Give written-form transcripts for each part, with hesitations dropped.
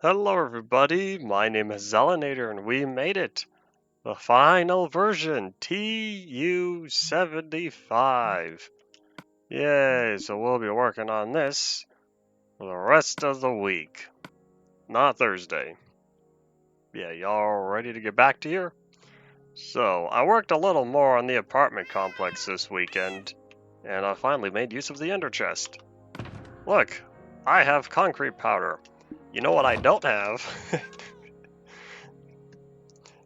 Hello everybody, my name is Zelinator and we made it! The final version, TU75. Yay, so we'll be working on this for the rest of the week. Not Thursday. Yeah, y'all ready to get back to here? So, I worked a little more on the apartment complex this weekend, and I finally made use of the ender chest. Look, I have concrete powder. You know what I don't have?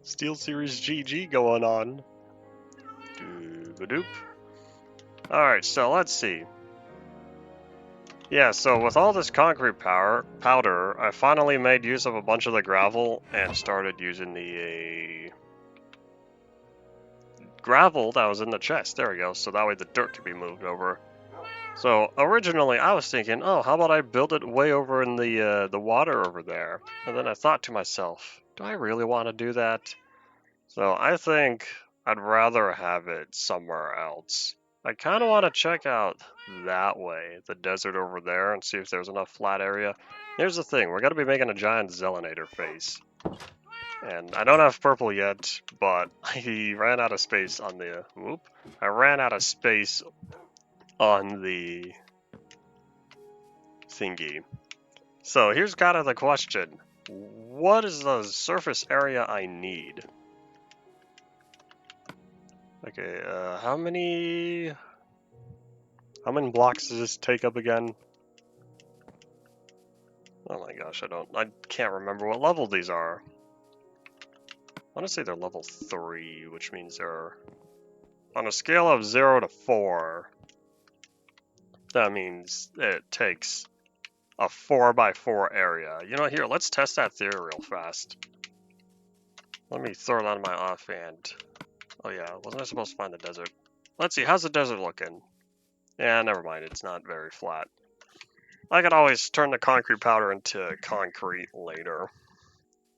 Steel Series GG going on. Doop-a-doop. Alright, so let's see. Yeah, so with all this concrete powder, I finally made use of a bunch of the gravel and started using the gravel that was in the chest. There we go, so that way the dirt can be moved over. So originally I was thinking, oh, how about I build it way over in the water over there? And then I thought to myself, do I really want to do that? So I think I'd rather have it somewhere else. I kind of want to check out that way, the desert over there, and see if there's enough flat area. Here's the thing, we're going to be making a giant Zelinator face. And I don't have purple yet, but I ran out of space on the... Whoop. I ran out of space on the thingy. So here's kind of the question. What is the surface area I need? Okay, how many blocks does this take up again? Oh my gosh, I can't remember what level these are. I want to say they're level 3, which means they're on a scale of 0 to 4. That means it takes a 4x4 area. You know, here, let's test that theory real fast. Let me throw it on my offhand. Oh yeah, wasn't I supposed to find the desert? Let's see, how's the desert looking? Yeah, never mind, it's not very flat. I could always turn the concrete powder into concrete later.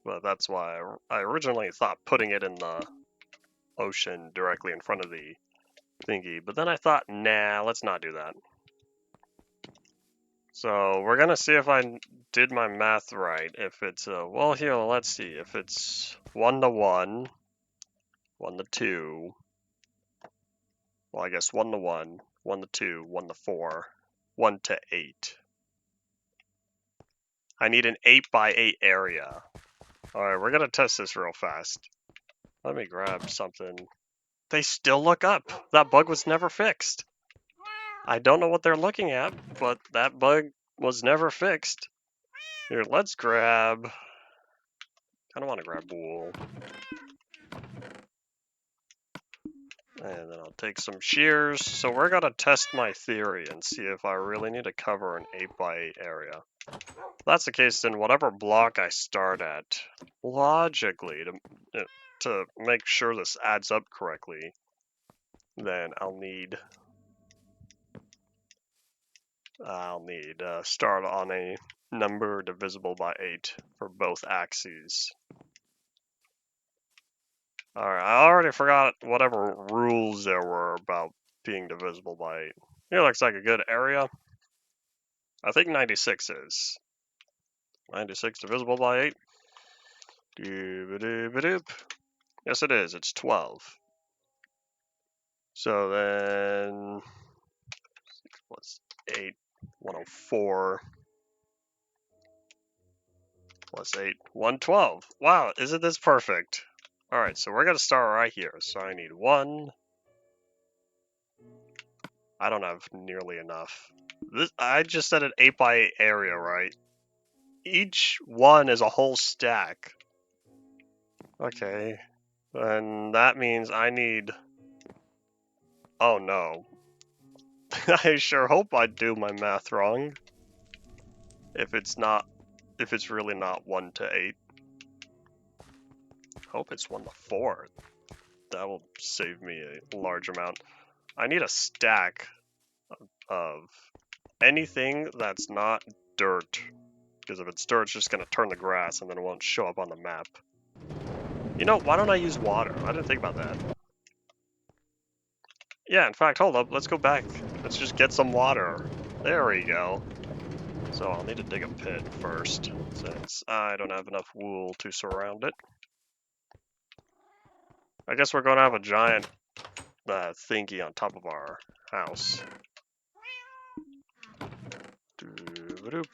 But that's why I originally thought putting it in the ocean directly in front of the thingy. But then I thought, nah, let's not do that. So we're gonna see if I did my math right. If it's, well here, let's see. If it's 1 to 1, 1 to 2, well I guess 1 to 1, 1 to 2, 1 to 4, 1 to 8. I need an 8x8 area. Alright, we're gonna test this real fast. Let me grab something. They still look up. That bug was never fixed. I don't know what they're looking at, but that bug was never fixed. Here, let's grab... I don't want to grab wool. And then I'll take some shears. So we're going to test my theory and see if I really need to cover an 8x8 area. If that's the case, then whatever block I start at, logically, to make sure this adds up correctly, then I'll need start on a number divisible by 8 for both axes. Alright, I already forgot whatever rules there were about being divisible by 8. Here looks like a good area. I think 96 is. 96 divisible by 8. Dooba-dooba-doop. Yes, it is. It's 12. So then... 6 plus 8, 104. Plus 8, 112. Wow, isn't this perfect? Alright, so we're going to start right here. So I need 1. I don't have nearly enough. I just said an 8x8 area, right? Each one is a whole stack. Okay. And that means I need... Oh no. I sure hope I do my math wrong. If it's really not 1 to 8. Hope it's 1 to 4. That will save me a large amount. I need a stack of anything that's not dirt. Because if it's dirt, it's just going to turn the grass and then it won't show up on the map. You know, why don't I use water? I didn't think about that. Yeah, in fact, hold up. Let's go back. Let's just get some water. There we go. So I'll need to dig a pit first, since I don't have enough wool to surround it. I guess we're going to have a giant thingy on top of our house. Doo-ba-doop.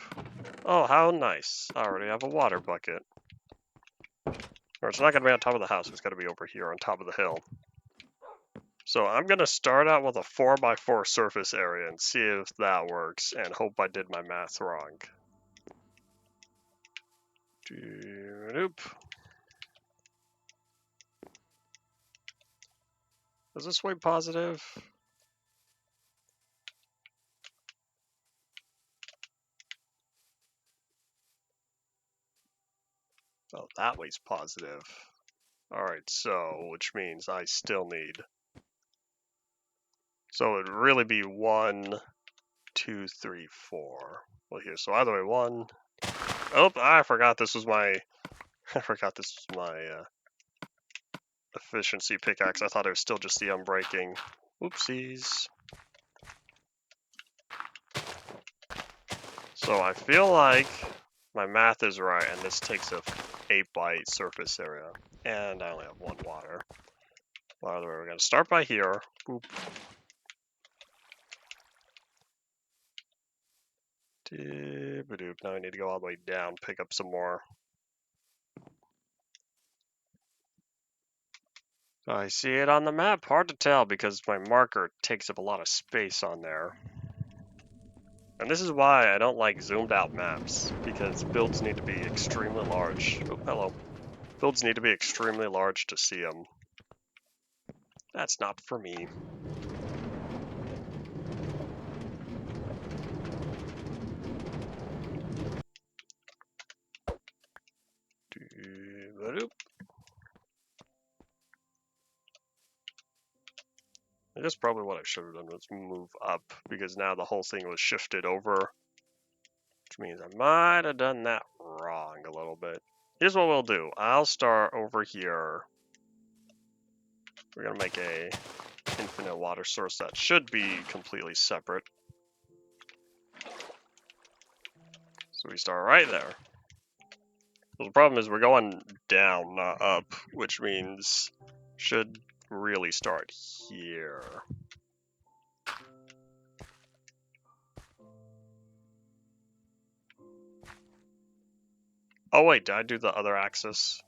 Oh, how nice. I already have a water bucket. Or it's not going to be on top of the house, it's going to be over here on top of the hill. So I'm going to start out with a 4x4 surface area and see if that works, and hope I did my math wrong. Doo-ba-doop. Is this way positive? Oh, that way's positive. Alright, so, which means I still need... So it'd really be 1, 2, 3, 4. Well, here, so either way, 1... Oh, I forgot this was my... I forgot this was my efficiency pickaxe. I thought it was still just the unbreaking. Oopsies. So I feel like my math is right, and this takes a 8x8 surface area. And I only have 1 water. Well, we're going to start by here. Boop. Doo-ba-doop. Now I need to go all the way down, pick up some more. I see it on the map. Hard to tell because my marker takes up a lot of space on there. And this is why I don't like zoomed out maps, because builds need to be extremely large. Oh, hello. Builds need to be extremely large to see them. That's not for me. Doo-ba-doop. I guess probably what I should have done was move up, because now the whole thing was shifted over, which means I might have done that wrong a little bit. Here's what we'll do. I'll start over here. We're gonna make a infinite water source that should be completely separate. So we start right there. Well, the problem is we're going down, not up, which means should really start here. Oh wait, did I do the other axis?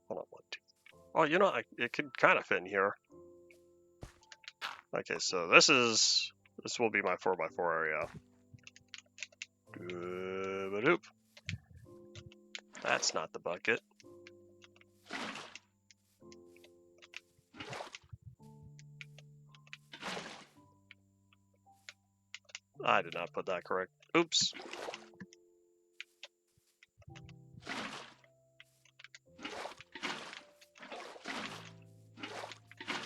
Hold on, 1, 2. Oh, you know, it could kind of fit in here. Okay, so this will be my 4x4 area. Doo-ba-doop. That's not the bucket. I did not put that correct. Oops.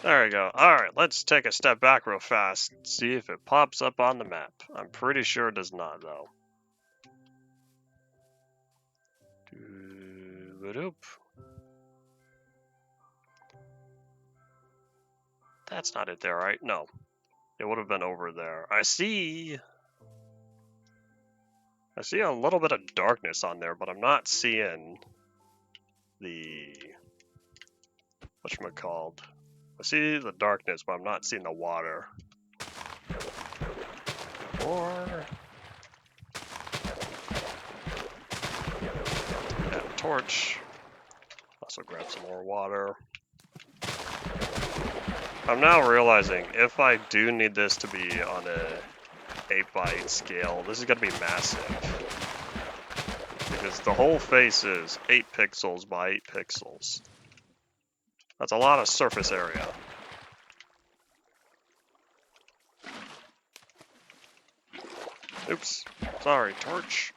There we go. Alright, let's take a step back real fast. See if it pops up on the map. I'm pretty sure it does not, though. Doo-ba-doop. That's not it there, right? No. It would have been over there. I see a little bit of darkness on there, but I'm not seeing the... whatchamacalled. I see the darkness, but I'm not seeing the water. Or... yeah, torch. Also grab some more water. I'm now realizing if I do need this to be on a 8x8 scale, this is going to be massive. Because the whole face is 8 pixels by 8 pixels. That's a lot of surface area. Oops. Sorry, torch.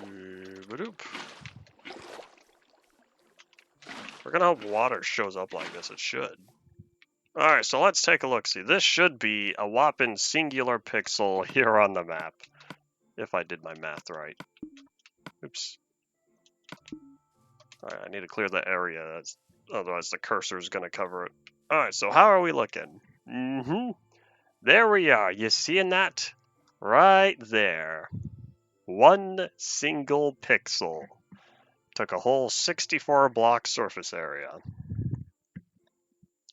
Doo-ba-doop. We're gonna hope water shows up like this. It should. Alright, so let's take a look. See, this should be a whopping singular pixel here on the map. If I did my math right. Oops. Alright, I need to clear the area. Otherwise the cursor is gonna cover it. Alright, so how are we looking? There we are. You seeing that? Right there. One single pixel. Took a whole 64 block surface area.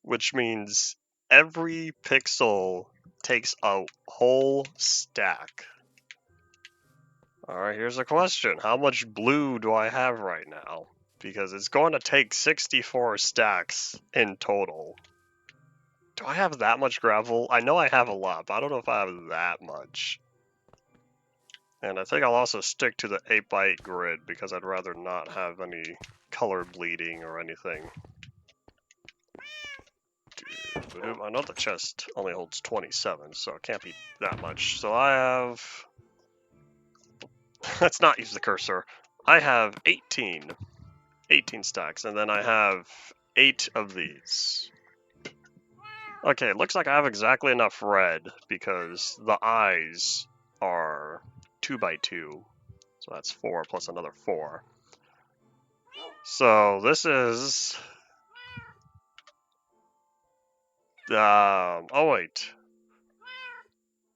Which means every pixel takes a whole stack. Alright, here's a question. How much blue do I have right now? Because it's going to take 64 stacks in total. Do I have that much gravel? I know I have a lot, but I don't know if I have that much. And I think I'll also stick to the 8x8 grid because I'd rather not have any color bleeding or anything. I know the chest only holds 27, so it can't be that much. So I have... Let's not use the cursor. I have 18 stacks, and then I have 8 of these. Okay, it looks like I have exactly enough red because the eyes are 2x2. So that's 4 plus another 4. So this is... oh wait.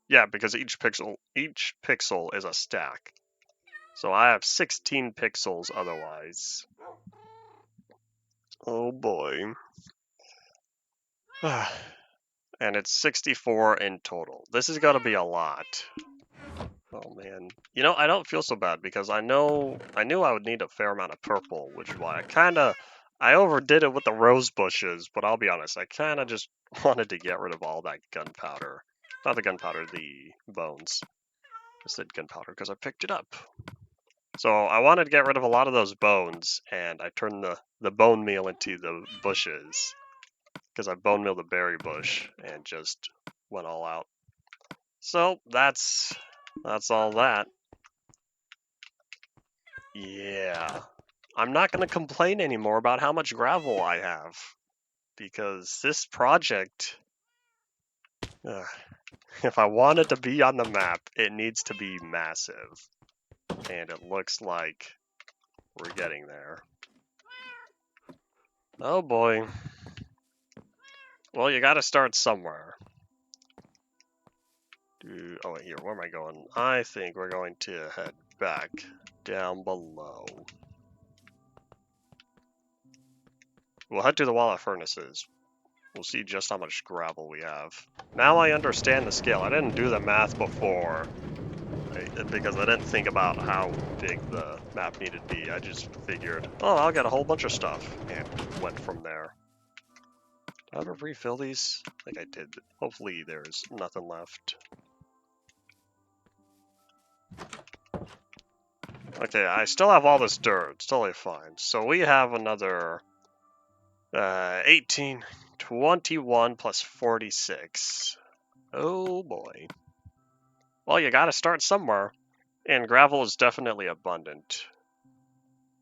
Yeah, because each pixel is a stack. So I have 16 pixels otherwise. Oh boy. And it's 64 in total. This is gonna be a lot. Oh man. You know, I don't feel so bad because I knew I would need a fair amount of purple, which is why I overdid it with the rose bushes, but I'll be honest, I kinda just wanted to get rid of all that gunpowder. Not the gunpowder, the bones. I said gunpowder because I picked it up. So I wanted to get rid of a lot of those bones, and I turned the bone meal into the bushes. Because I bone mealed the berry bush and just went all out. So that's all that. Yeah. I'm not going to complain anymore about how much gravel I have. Because this project, if I want it to be on the map, it needs to be massive. And it looks like we're getting there. Oh boy. Well, you gotta start somewhere. Oh wait, here, where am I going? I think we're going to head back down below. We'll head to the wall of furnaces. We'll see just how much gravel we have. Now I understand the scale. I didn't do the math before because I didn't think about how big the map needed to be. I just figured, oh, I'll get a whole bunch of stuff, and went from there. Did I ever refill these? I think I did. Hopefully there's nothing left. Okay, I still have all this dirt. It's totally fine. So we have another 18, 21 plus 46. Oh boy. Well, you gotta start somewhere. And gravel is definitely abundant.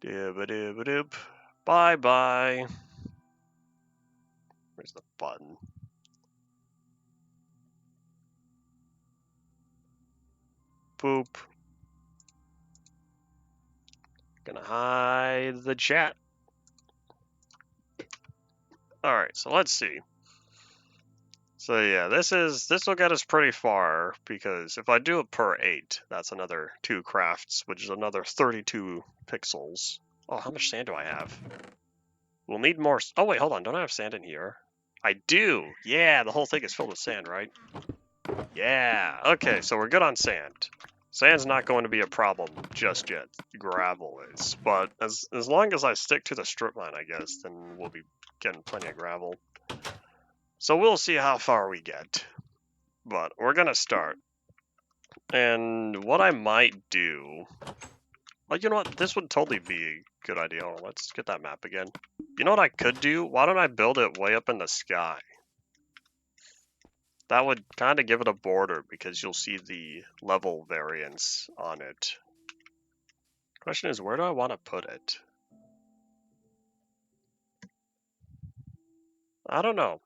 Dooba-dooba-doop. Bye-bye. Where's the button? Boop. Gonna hide the chat. Alright, so let's see. So yeah, this will get us pretty far, because if I do it per 8, that's another 2 crafts, which is another 32 pixels. Oh, how much sand do I have? We'll need more. Oh wait, hold on, don't I have sand in here? I do! Yeah, the whole thing is filled with sand, right? Yeah, okay, so we're good on sand. Sand's not going to be a problem just yet. Gravel is. But as long as I stick to the strip mine, I guess, then we'll be getting plenty of gravel. So we'll see how far we get. But we're gonna start. And what I might do... Well, you know what? This would totally be a good idea. Hold on, let's get that map again. You know what I could do? Why don't I build it way up in the sky? That would kind of give it a border because you'll see the level variance on it. Question is, where do I want to put it? I don't know.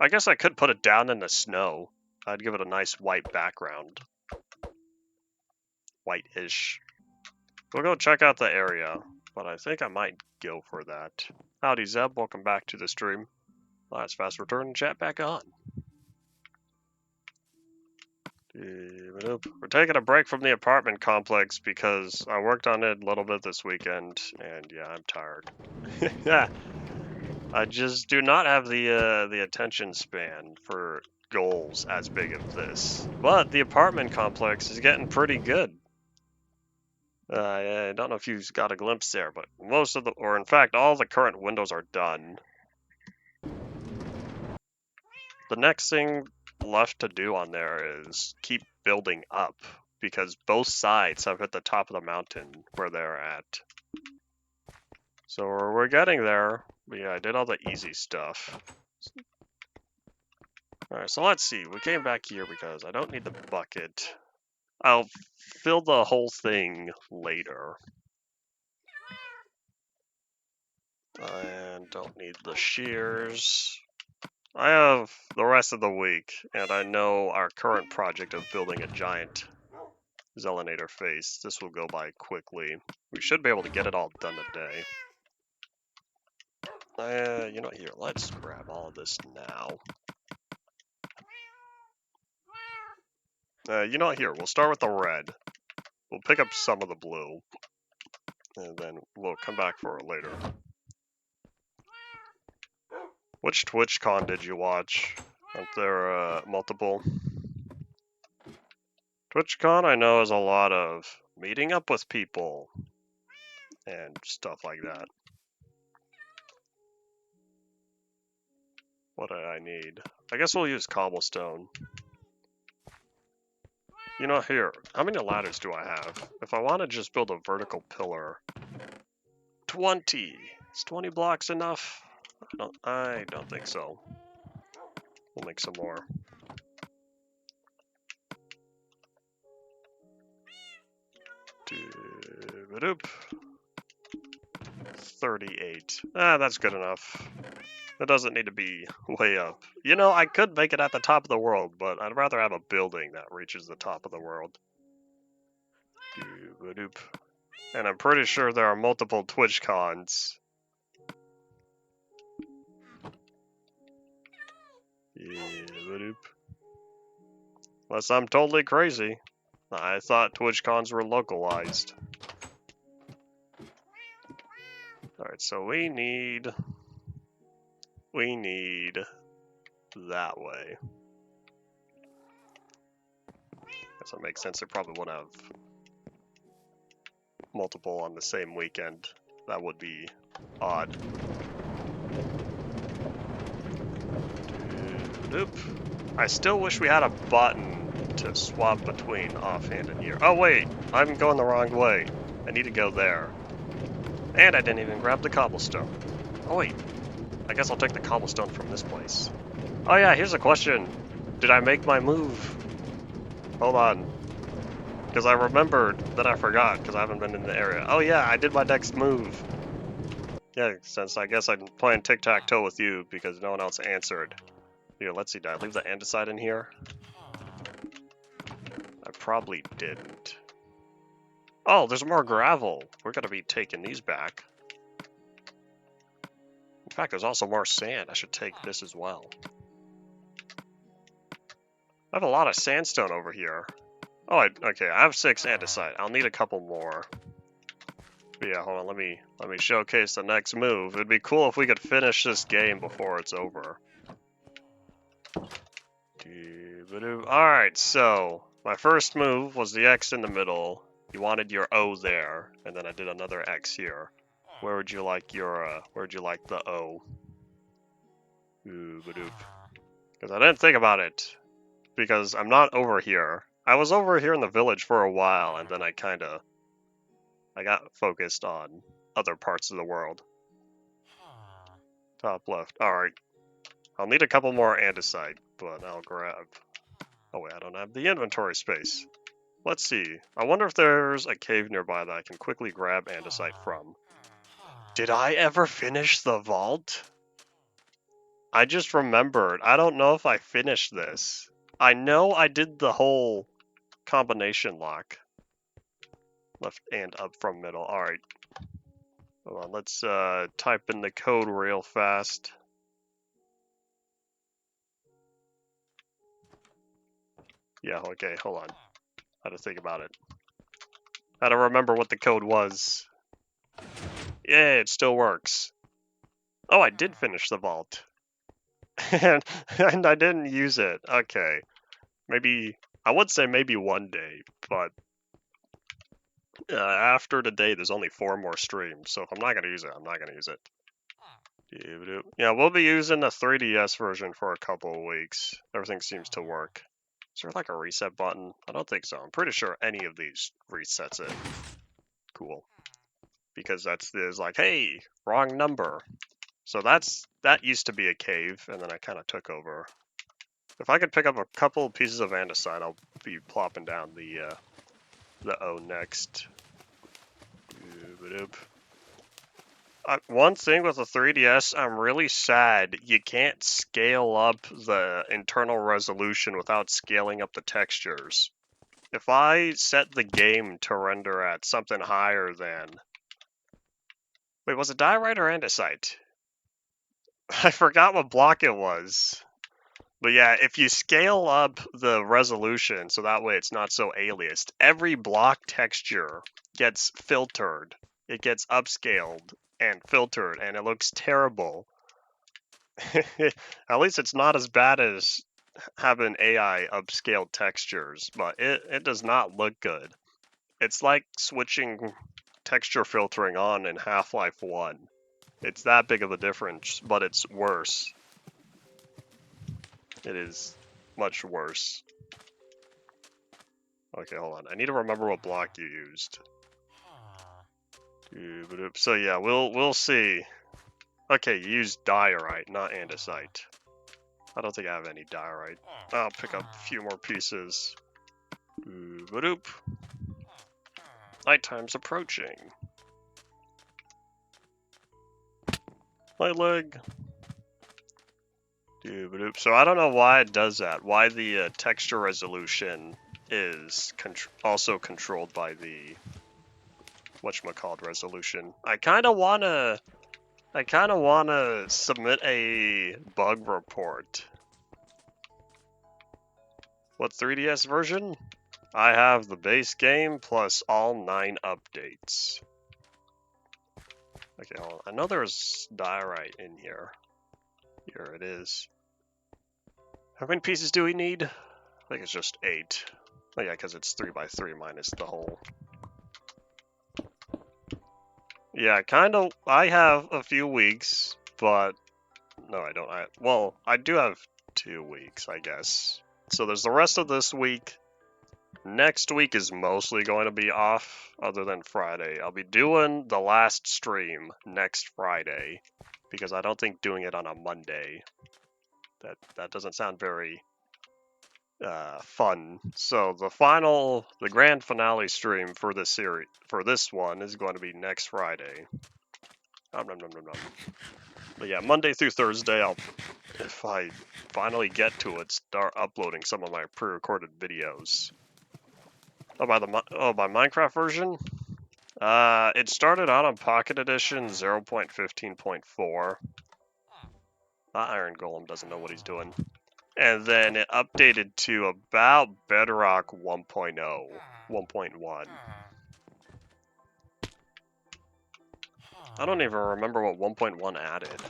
I guess I could put it down in the snow. I'd give it a nice white background. White-ish. We'll go check out the area, but I think I might go for that. Howdy Zeb, welcome back to the stream. Last fast return, chat back on. We're taking a break from the apartment complex because I worked on it a little bit this weekend, and yeah, I'm tired. Yeah, I just do not have the attention span for goals as big as this. But the apartment complex is getting pretty good. I don't know if you've got a glimpse there, but most of the, or in fact, all the current windows are done. The next thing left to do on there is keep building up, because both sides have hit the top of the mountain where they're at. So we're getting there. But yeah, I did all the easy stuff. Alright, so let's see. We came back here because I don't need the bucket. I'll fill the whole thing later. And don't need the shears. I have the rest of the week, and I know our current project of building a giant Zelinator face. This will go by quickly. We should be able to get it all done today. You know what, here, let's grab all of this now. You know what, here, we'll start with the red. We'll pick up some of the blue. And then we'll come back for it later. Which TwitchCon did you watch? Aren't there multiple? TwitchCon, I know, is a lot of meeting up with people and stuff like that. What do I need? I guess we'll use cobblestone. You know, here, how many ladders do I have? If I want to just build a vertical pillar, 20. Is 20 blocks enough? I don't think so. We'll make some more. Doop. 38. That's good enough. It doesn't need to be way up. You know, I could make it at the top of the world, but I'd rather have a building that reaches the top of the world. Doop. And I'm pretty sure there are multiple TwitchCons. Unless I'm totally crazy. I thought TwitchCons were localized. Alright, so we need that way. Guess that makes sense. It probably won't have multiple on the same weekend. That would be odd. Doop. I still wish we had a button to swap between offhand and here. Oh wait, I'm going the wrong way. I need to go there. And I didn't even grab the cobblestone. Oh wait, I guess I'll take the cobblestone from this place. Oh yeah, here's a question. Did I make my move? Hold on. Because I remembered that I forgot, because I haven't been in the area. Oh yeah, I did my next move. Yeah, since I guess I'm playing tic-tac-toe with you, because no one else answered. Here, let's see, did I leave the andesite in here? I probably didn't. Oh, there's more gravel. We're gonna be taking these back. In fact, there's also more sand. I should take this as well. I have a lot of sandstone over here. Oh, okay, I have 6 andesite. I'll need a couple more. But yeah, hold on, let me showcase the next move. It'd be cool if we could finish this game before it's over. Alright, so my first move was the X in the middle. You wanted your O there, and then I did another X here. Where would you like your where'd you like the O? Because I didn't think about it. Because I'm not over here. I was over here in the village for a while, and then I got focused on other parts of the world. Top left. Alright. I'll need a couple more andesite, but I'll grab... Oh wait, I don't have the inventory space. Let's see. I wonder if there's a cave nearby that I can quickly grab andesite from. Did I ever finish the vault? I just remembered. I don't know if I finished this. I know I did the whole combination lock. Left and up from middle. Alright. Hold on, let's type in the code real fast. Yeah, okay, hold on. I had to think about it. I had to remember what the code was. Yeah, it still works. Oh, I did finish the vault. and I didn't use it. Okay. Maybe, I would say maybe one day, but after today, there's only 4 more streams, so if I'm not going to use it, I'm not going to use it. Yeah, we'll be using the 3DS version for a couple of weeks. Everything seems to work. Is there like a reset button? I don't think so. I'm pretty sure any of these resets it. Cool. Because there's like, hey, wrong number. So that used to be a cave, and then I kind of took over. If I could pick up a couple pieces of andesite, I'll be plopping down the O next. One thing with the 3DS, I'm really sad you can't scale up the internal resolution without scaling up the textures. If I set the game to render at something higher than... Wait, was it diorite or andesite? I forgot what block it was. But yeah, if you scale up the resolution so that way it's not so aliased, every block texture gets filtered. It gets upscaled and filtered, and it looks terrible. At least it's not as bad as having AI upscaled textures, but it does not look good. It's like switching texture filtering on in Half-Life 1. It's that big of a difference, but it's worse. It is much worse. Okay, hold on. I need to remember what block you used. So yeah, we'll see. Okay, you used diorite, not andesite. I don't think I have any diorite. I'll pick up a few more pieces. Nighttime's approaching. Night leg. So I don't know why it does that. Why the texture resolution is also controlled by the whatchamacallit resolution. I kind of wanna submit a bug report. What 3DS version? I have the base game plus all 9 updates. Okay, hold on. I know there's diorite in here. Here it is. How many pieces do we need? I think it's just 8. Oh yeah, because it's 3x3 minus the whole. Yeah, kind of. I have a few weeks, but no, I don't. Well, I do have 2 weeks, I guess. So there's the rest of this week. Next week is mostly going to be off, other than Friday. I'll be doing the last stream next Friday, because I don't think doing it on a Monday. That doesn't sound very fun. So the grand finale stream for this series, for this one, is going to be next Friday. Nom, nom, nom, nom, nom. But yeah, Monday through Thursday, if I finally get to it, start uploading some of my pre-recorded videos. Oh, by Minecraft version? It started out on Pocket Edition 0.15.4. That Iron Golem doesn't know what he's doing. And then it updated to about Bedrock 1.0, 1.1. I don't even remember what 1.1 added.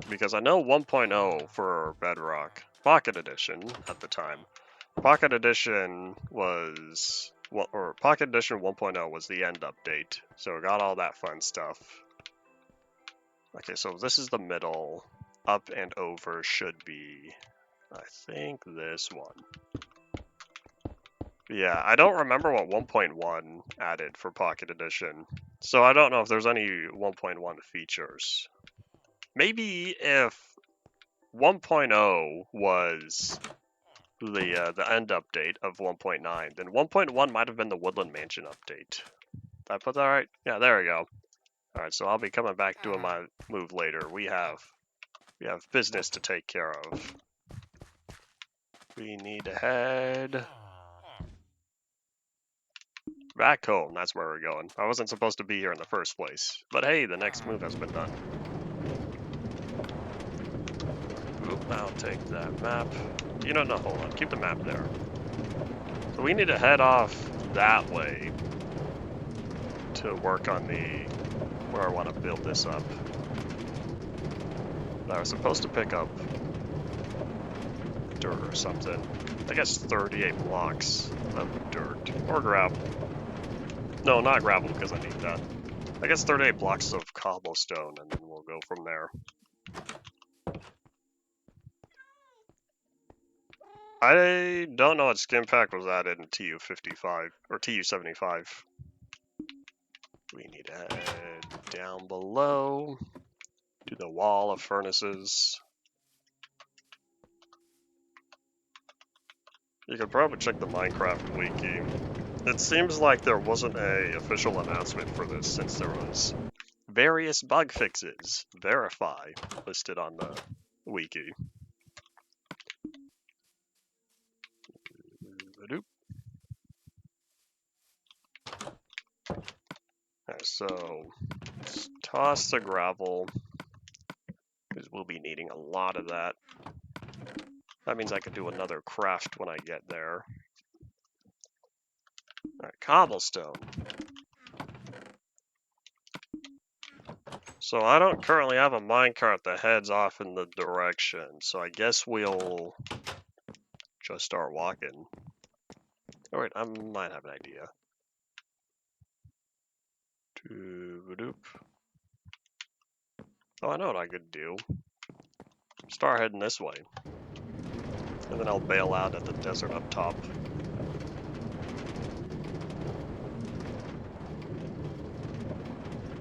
Because I know 1.0 for Bedrock, Pocket Edition at the time. Pocket Edition was, or Pocket Edition 1.0 was the end update, so it got all that fun stuff. Okay, so this is the middle. Up and over should be, I think, this one. Yeah, I don't remember what 1.1 added for Pocket Edition, so I don't know if there's any 1.1 features. Maybe if 1.0 was the end update of 1.9, then 1.1 might have been the Woodland Mansion update. Did I put that right? Yeah, there we go. Alright, so I'll be coming back doing my move later. We have business to take care of. We need to head back home. That's where we're going. I wasn't supposed to be here in the first place. But hey, the next move has been done. Oop, I'll take that map. You know, no, hold on. Keep the map there. So we need to head off that way to work on where I want to build this up. I was supposed to pick up dirt or something. I guess 38 blocks of dirt. Or gravel. No, not gravel, because I need that. I guess 38 blocks of cobblestone, and then we'll go from there. I don't know what skin pack was added in TU55, or TU75. We need to head down below to the wall of furnaces. You could probably check the Minecraft wiki. It seems like there wasn't an official announcement for this since there was various bug fixes, verify, listed on the wiki. Alright, so let's toss the gravel, because we'll be needing a lot of that. That means I could do another craft when I get there. Alright, cobblestone. So I don't currently have a minecart that heads off in the direction, so I guess we'll just start walking. Oh wait, I might have an idea. Oh, I know what I could do. Start heading this way. And then I'll bail out at the desert up top.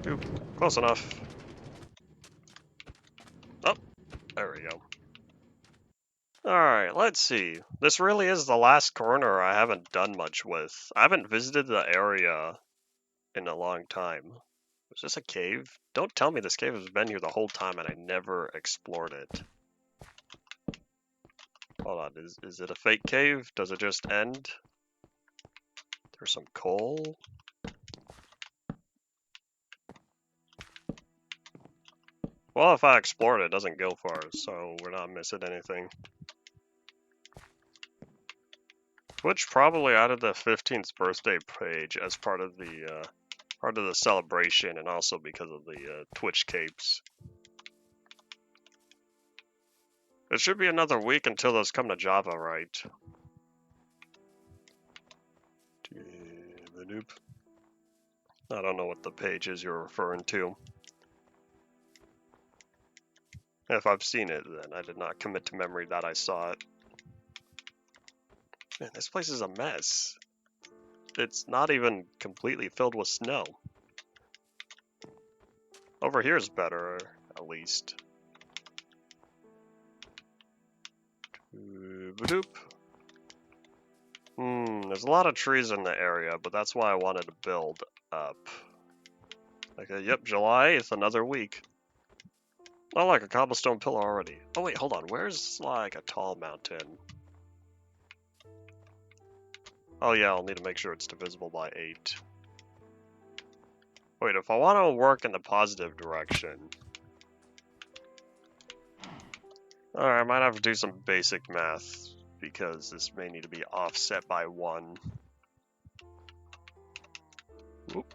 Oop, close enough. Oh, there we go. Alright, let's see. This really is the last corner I haven't done much with. I haven't visited the area in a long time. Is this a cave? Don't tell me this cave has been here the whole time and I never explored it. Hold on, is it a fake cave? Does it just end? There's some coal? Well, if I explored it, it doesn't go far, so we're not missing anything. Twitch probably added the 15th birthday page as part of the celebration, and also because of the Twitch capes. It should be another week until those come to Java, right? I don't know what the page is you're referring to. If I've seen it, then I did not commit to memory that I saw it. Man, this place is a mess. It's not even completely filled with snow. Over here is better, at least. There's a lot of trees in the area, but that's why I wanted to build up. Okay, yep, July is another week. Oh, like a cobblestone pillar already. Oh wait, hold on, where's like a tall mountain? Oh yeah, I'll need to make sure it's divisible by 8. Wait, if I want to work in the positive direction... Alright, I might have to do some basic math, because this may need to be offset by 1. Oop.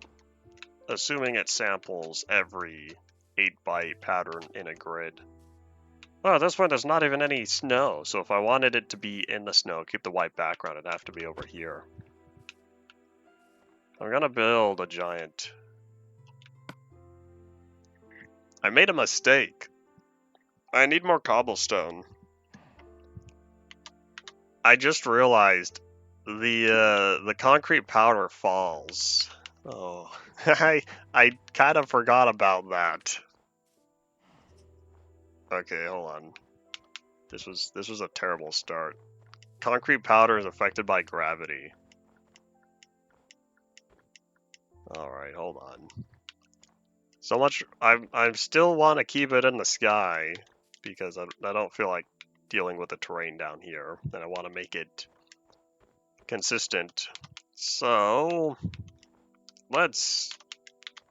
Assuming it samples every 8-byte pattern in a grid. Well, at this point there's not even any snow, so if I wanted it to be in the snow, keep the white background, it'd have to be over here. I'm gonna build a giant. I made a mistake. I need more cobblestone. I just realized the concrete powder falls. Oh, I kind of forgot about that. Okay, hold on. This was a terrible start. Concrete powder is affected by gravity. All right, hold on. So much. I still want to keep it in the sky because I don't feel like dealing with the terrain down here, and I want to make it consistent. So let's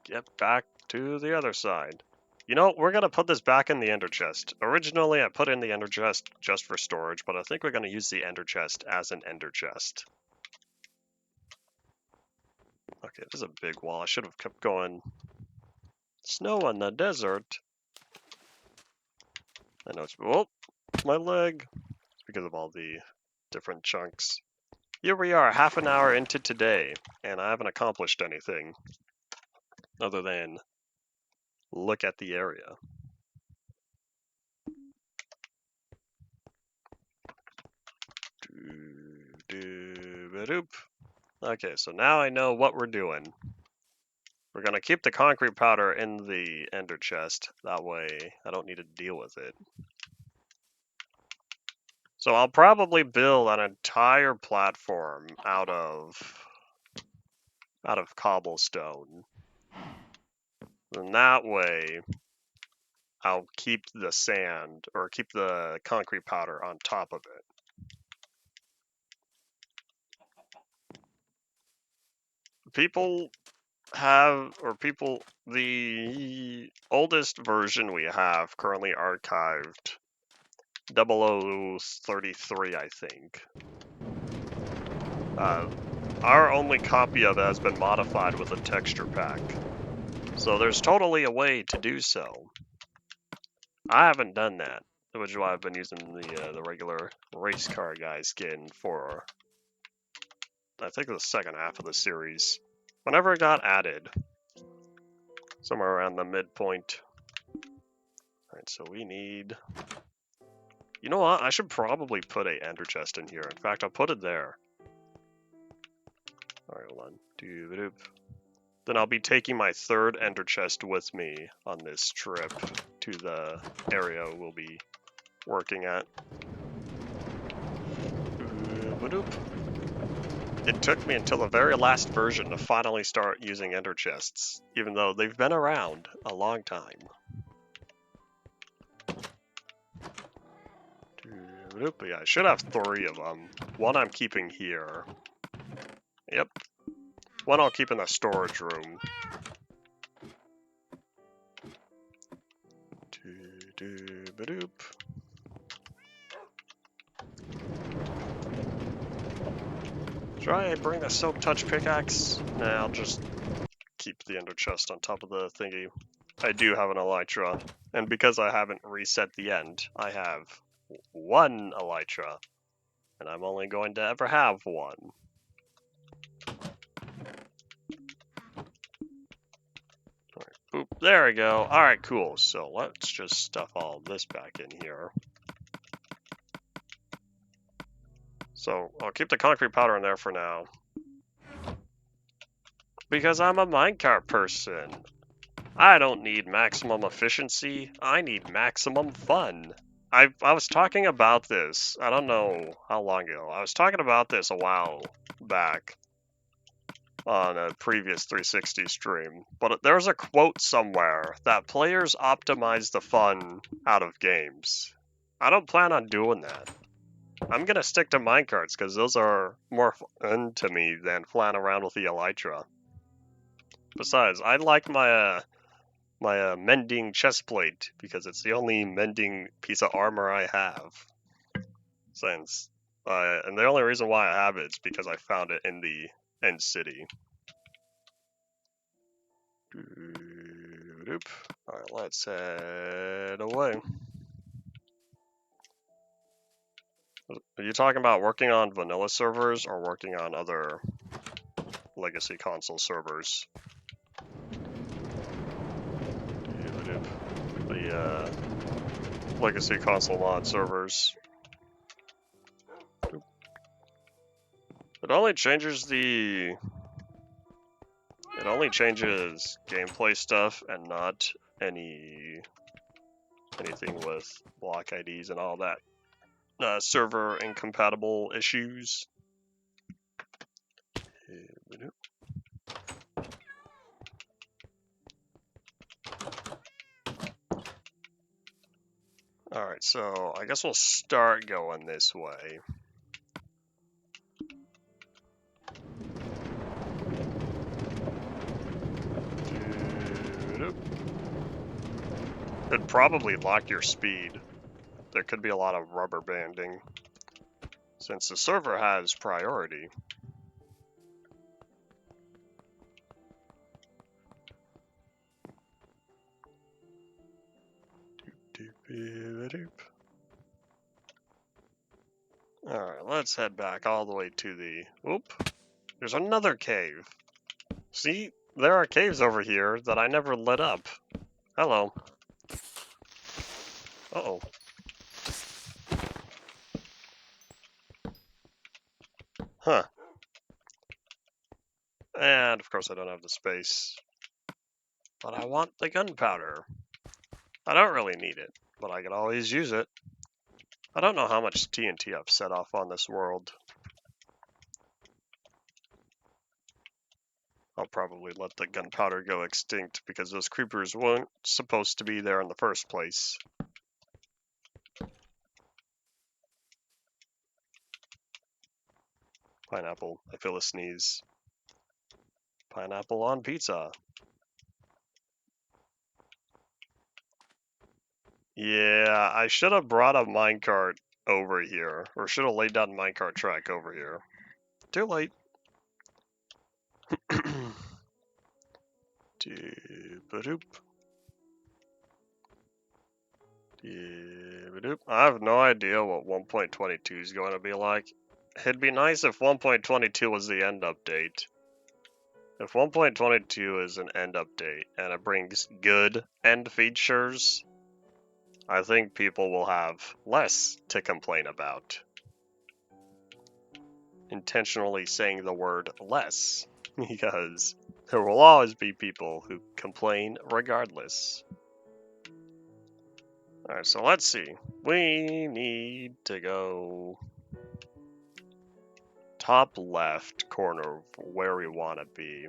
get back to the other side. You know, we're gonna put this back in the ender chest. Originally, I put in the ender chest just for storage, but I think we're gonna use the ender chest as an ender chest. Okay, this is a big wall. I should have kept going. Snow in the desert. I know it's... Oh, my leg. It's because of all the different chunks. Here we are, half an hour into today, and I haven't accomplished anything other than look at the area. Okay, so now I know what we're doing. We're gonna keep the concrete powder in the ender chest. That way, I don't need to deal with it. So I'll probably build an entire platform out of cobblestone. And that way, I'll keep the sand, or keep the concrete powder on top of it. The oldest version we have currently archived, 0033, I think. Our only copy of it has been modified with a texture pack. So there's totally a way to do so. I haven't done that, which is why I've been using the regular race car guy skin for, I think, the second half of the series. Whenever it got added, somewhere around the midpoint. Alright, so we need... You know what? I should probably put a ender chest in here. In fact, I'll put it there. Alright, hold on. Doo-ba-doop. Then I'll be taking my third ender chest with me on this trip to the area we'll be working at. It took me until the very last version to finally start using ender chests, even though they've been around a long time. Yeah, I should have 3 of them. One I'm keeping here. Yep. One I'll keep in the storage room. Doo-ba-doop. Should I bring the Silk Touch pickaxe? Nah, I'll just keep the ender chest on top of the thingy. I do have an elytra, and because I haven't reset the end, I have 1 elytra, and I'm only going to ever have 1. Alright, boop, there we go. Alright, cool. So let's just stuff all this back in here. So I'll keep the concrete powder in there for now. Because I'm a minecart person. I don't need maximum efficiency, I need maximum fun. I was talking about this, I don't know how long ago, I was talking about this a while back on a previous 360 stream, but there's a quote somewhere that players optimize the fun out of games. I don't plan on doing that. I'm gonna stick to minecarts because those are more fun to me than flying around with the elytra. Besides, I like my mending chestplate because it's the only mending piece of armor I have. And the only reason why I have it is because I found it in the end city. Alright, let's head away. Are you talking about working on vanilla servers or working on other legacy console servers? The legacy console mod servers. It only changes gameplay stuff and not anything with block IDs and all that server incompatible issues. Alright, so I guess we'll start going this way. It'd probably lock your speed. There could be a lot of rubber banding, since the server has priority. Alright, let's head back all the way to the... Oop! There's another cave! See? There are caves over here that I never lit up. Hello. Uh-oh. Huh. And, of course, I don't have the space. But I want the gunpowder. I don't really need it, but I could always use it. I don't know how much TNT I've set off on this world. I'll probably let the gunpowder go extinct because those creepers weren't supposed to be there in the first place. Pineapple. I feel a sneeze. Pineapple on pizza. Yeah, I should have brought a minecart over here. Or should have laid down a minecart track over here. Too late. Doop-a-doop. Doop-a-doop. I have no idea what 1.22 is going to be like. It'd be nice if 1.22 was the end update. If 1.22 is an end update and it brings good end features, I think people will have less to complain about. Intentionally saying the word less, because there will always be people who complain regardless. Alright, so let's see. We need to go top left corner where we want to be.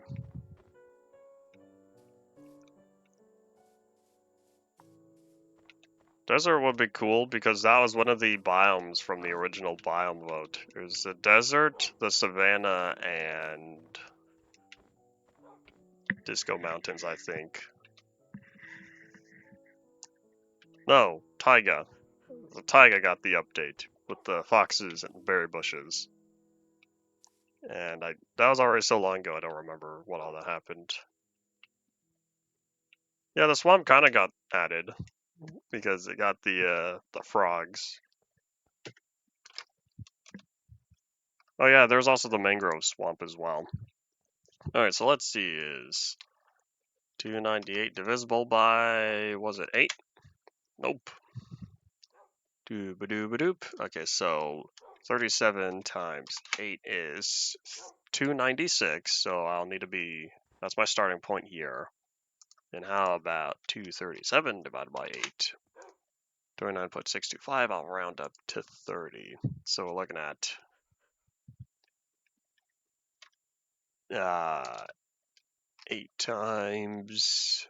Desert would be cool because that was one of the biomes from the original biome vote. It was the desert, the savanna, and Disco Mountains, I think. No, taiga. The taiga got the update with the foxes and berry bushes. And that was already so long ago, I don't remember what all that happened. Yeah, the swamp kind of got added because it got the frogs. Oh yeah, there's also the mangrove swamp as well. Alright, so let's see, is 298 divisible by, was it 8? Nope. Dooba-dooba-doop. Okay, so 37 times 8 is 296, so I'll need to be, that's my starting point here. And how about 237 divided by 8? 29.625, I'll round up to 30. So we're looking at 8 times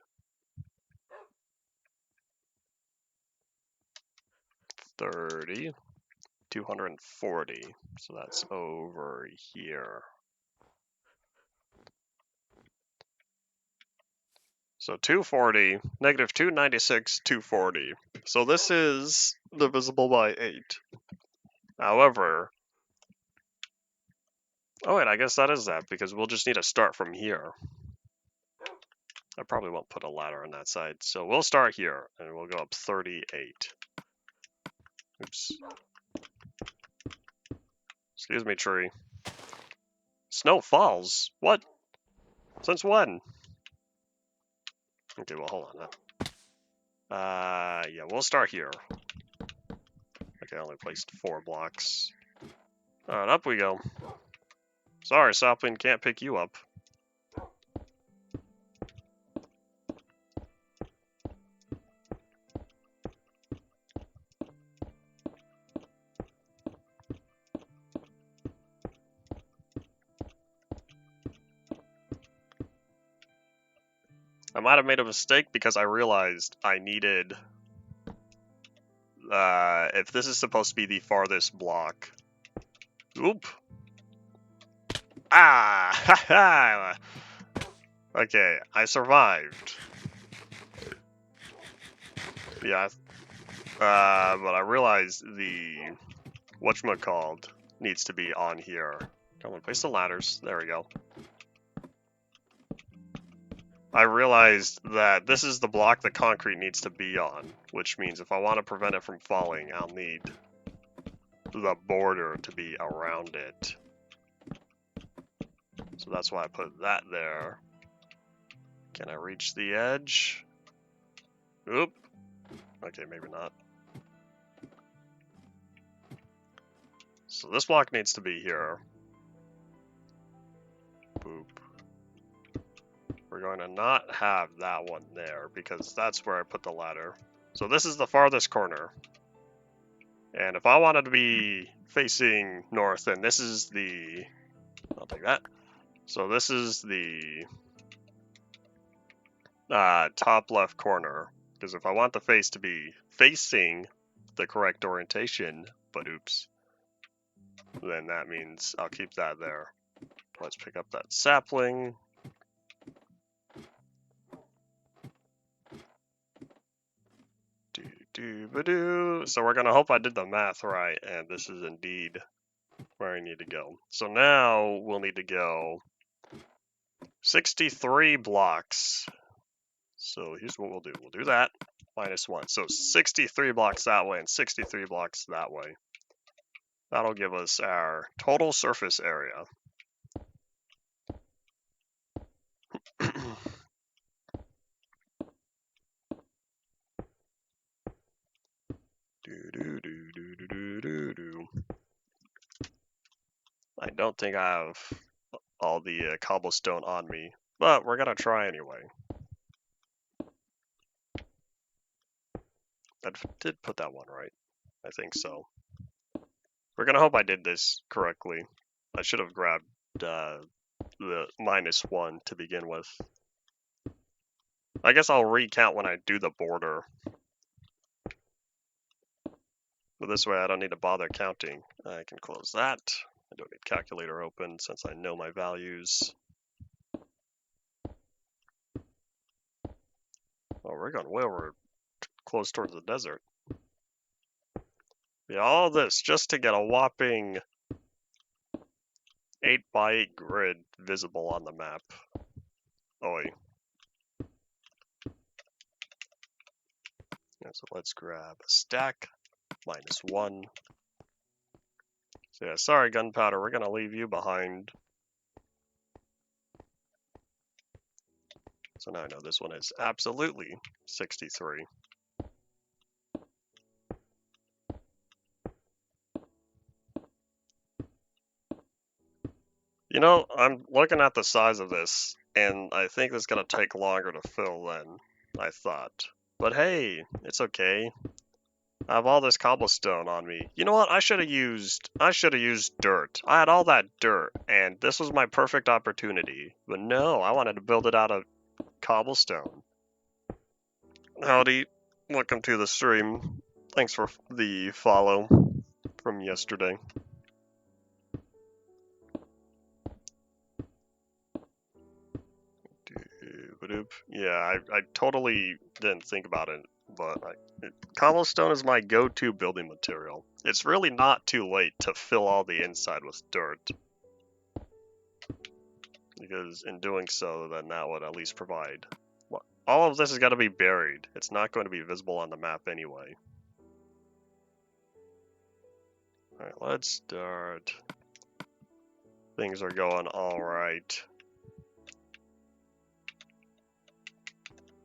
30, 240. So that's over here. So 240, negative 296, 240. So this is divisible by 8. However, oh wait, I guess that is that, because we'll just need to start from here. I probably won't put a ladder on that side. So we'll start here, and we'll go up 38. Oops. Excuse me, tree. Snow falls? What? Since when? Okay, well, hold on. Yeah, we'll start here. Okay, I only placed 4 blocks. Alright, up we go. Sorry, sapling, can't pick you up. I might have made a mistake because I realized I needed... if this is supposed to be the farthest block... Oop! Ah! Ha ha! Okay, I survived. Yeah, but I realized the whatchamacalled needs to be on here. Come on, place the ladders. There we go. I realized that this is the block the concrete needs to be on, which means if I want to prevent it from falling, I'll need the border to be around it. So that's why I put that there. Can I reach the edge? Oop. Okay, maybe not. So this block needs to be here. Boop. We're going to not have that one there because that's where I put the ladder. So this is the farthest corner. And if I wanted to be facing north, then this is the... I'll take that. So this is the top left corner. Because if I want the face to be facing the correct orientation, but oops, then that means I'll keep that there. Let's pick up that sapling. So we're gonna hope I did the math right, and this is indeed where I need to go. So now we'll need to go 63 blocks. So here's what we'll do. We'll do that, -1. So 63 blocks that way and 63 blocks that way. That'll give us our total surface area. I don't think I have all the cobblestone on me, but we're gonna try anyway. I did put that one right. I think so. We're gonna hope I did this correctly. I should have grabbed the -1 to begin with. I guess I'll recount when I do the border. But this way I don't need to bother counting. I can close that. I don't need calculator open since I know my values. Oh, we're going way over close towards the desert. Yeah, all this just to get a whopping 8x8 grid visible on the map. Oi. Yeah, so let's grab a stack, -1. So yeah, sorry gunpowder, we're gonna leave you behind. So now I know this one is absolutely 63. You know, I'm looking at the size of this, and I think it's gonna take longer to fill than I thought. But hey, it's okay. I have all this cobblestone on me. You know what? I should have used dirt. I had all that dirt, and this was my perfect opportunity. But no, I wanted to build it out of cobblestone. Howdy, welcome to the stream. Thanks for the follow from yesterday. Yeah, I totally didn't think about it, but cobblestone is my go-to building material. It's really not too late to fill all the inside with dirt. Because in doing so, then that would at least provide... Well, all of this is going to be buried. It's not going to be visible on the map anyway. Alright, let's start. Things are going alright.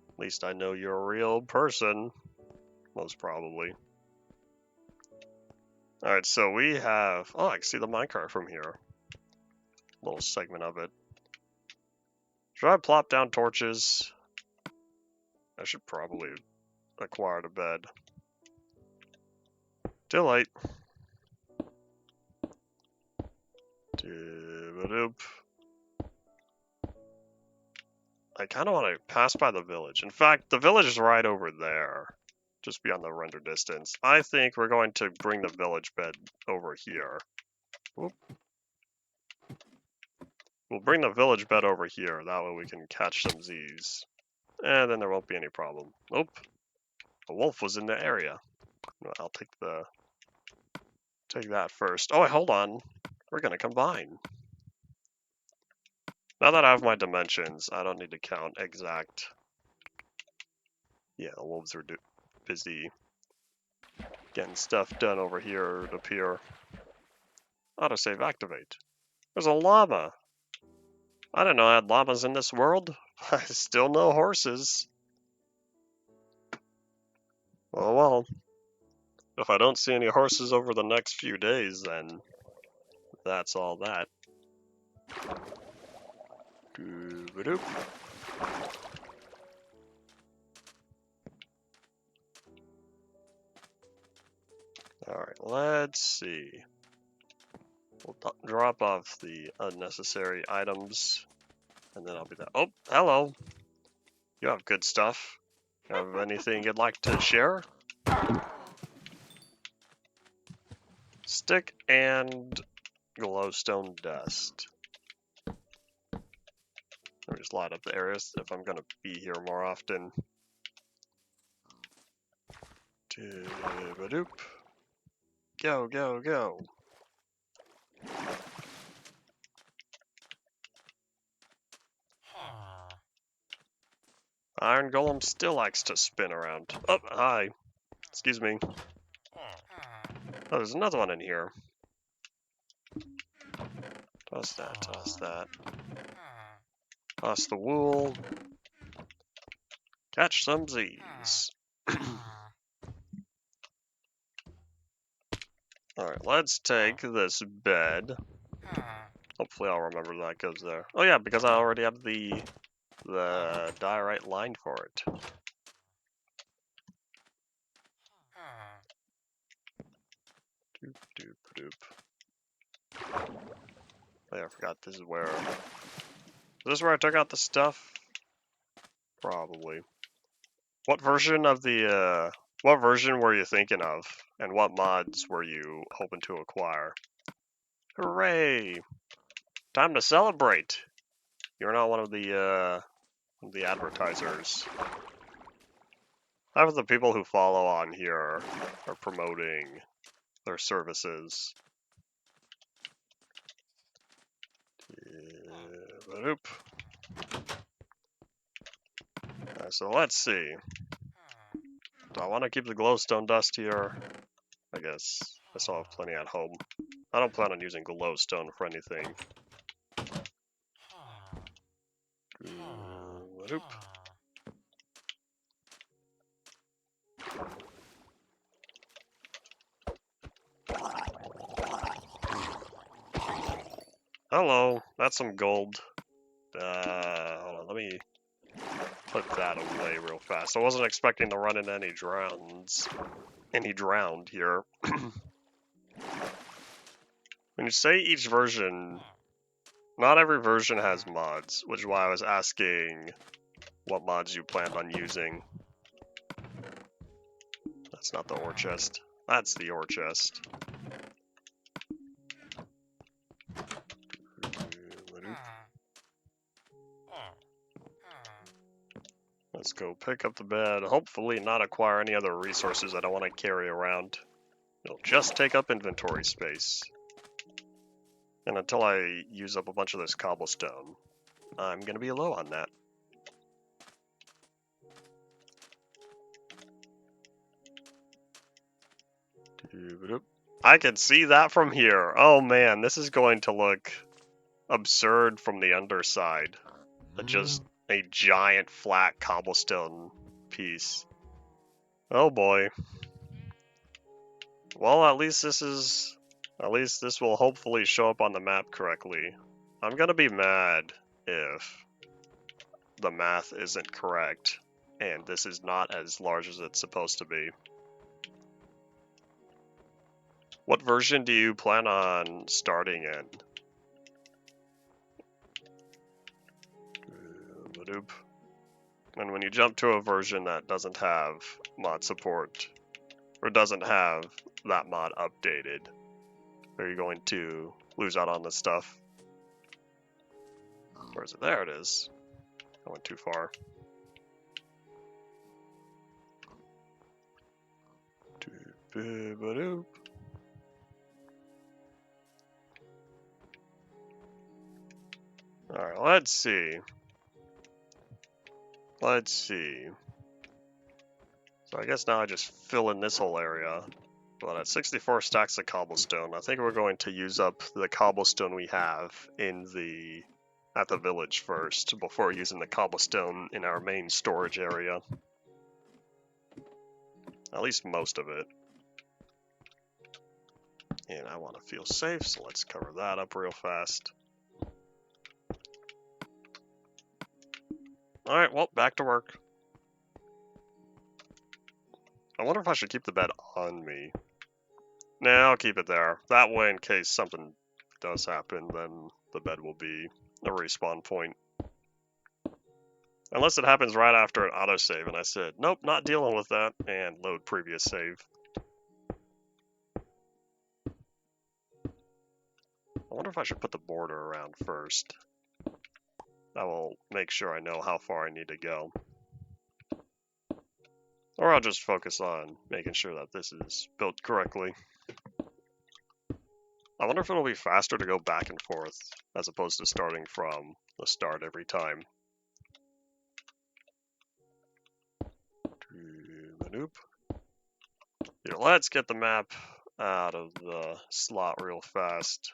At least I know you're a real person. Most probably. Alright, so we have... Oh, I can see the minecart from here. Little segment of it. Should I plop down torches? I should probably acquire a bed. Too late. I kind of want to pass by the village. In fact, the village is right over there, just beyond the render distance. I think we're going to bring the village bed over here. Whoop. We'll bring the village bed over here. That way we can catch some Z's. And then there won't be any problem. Nope. A wolf was in the area. I'll take that first. Oh, hold on. We're going to combine. Now that I have my dimensions, I don't need to count exact. Yeah, the wolves are busy getting stuff done over here, it appear. Autosave activate. There's a llama. I didn't know I had llamas in this world. I still know horses. Oh well. If I don't see any horses over the next few days, then that's all that. Doo-ba-doop. Alright, let's see. We'll drop off the unnecessary items, and then I'll be there. Oh, hello. You have good stuff. You have anything you'd like to share? Stick and glowstone dust. Let me just light up the areas if I'm going to be here more often. Doo-ba-doop. Go, go, go. Iron Golem still likes to spin around. Oh, hi. Excuse me. Oh, there's another one in here. Toss that, toss that. Toss the wool. Catch some Z's. Alright, let's take this bed. Hopefully I'll remember that goes there. Oh yeah, because I already have the diorite line for it. Doop doop doop. Oh yeah, I forgot this is where... Is this where I took out the stuff? Probably. What version of the, what version were you thinking of? And what mods were you hoping to acquire? Hooray! Time to celebrate! You're not one of the advertisers. Half of the people who follow on here are promoting their services. Yeah, so let's see. Do I want to keep the glowstone dust here? I guess I still have plenty at home. I don't plan on using glowstone for anything. Hello, that's some gold. Hold on, let me put that away real fast. I wasn't expecting to run into any drowned here. When you say each version, not every version has mods, which is why I was asking what mods you planned on using. That's not the ore chest. That's the ore chest. Let's go pick up the bed. Hopefully not acquire any other resources I don't want to carry around. It'll just take up inventory space. And until I use up a bunch of this cobblestone, I'm going to be low on that. I can see that from here. Oh man, this is going to look absurd from the underside. Just a giant flat cobblestone piece. Oh boy. Well, at least this will hopefully show up on the map correctly. I'm gonna be mad if the math isn't correct and this is not as large as it's supposed to be. What version do you plan on starting in? And when you jump to a version that doesn't have mod support, or doesn't have that mod updated, are you going to lose out on this stuff? Where is it? There it is. I went too far. Alright, let's see. Let's see. So I guess now I just fill in this whole area. But at 64 stacks of cobblestone, I think we're going to use up the cobblestone we have at the village first, before using the cobblestone in our main storage area. At least most of it. And I want to feel safe, so let's cover that up real fast. Alright, well, back to work. I wonder if I should keep the bed on me. Nah, I'll keep it there. That way, in case something does happen, then the bed will be a respawn point. Unless it happens right after an autosave, and I said, nope, not dealing with that, and load previous save. I wonder if I should put the border around first. That will make sure I know how far I need to go. Or I'll just focus on making sure that this is built correctly. I wonder if it'll be faster to go back and forth, as opposed to starting from the start every time. Nope. Here, let's get the map out of the slot real fast.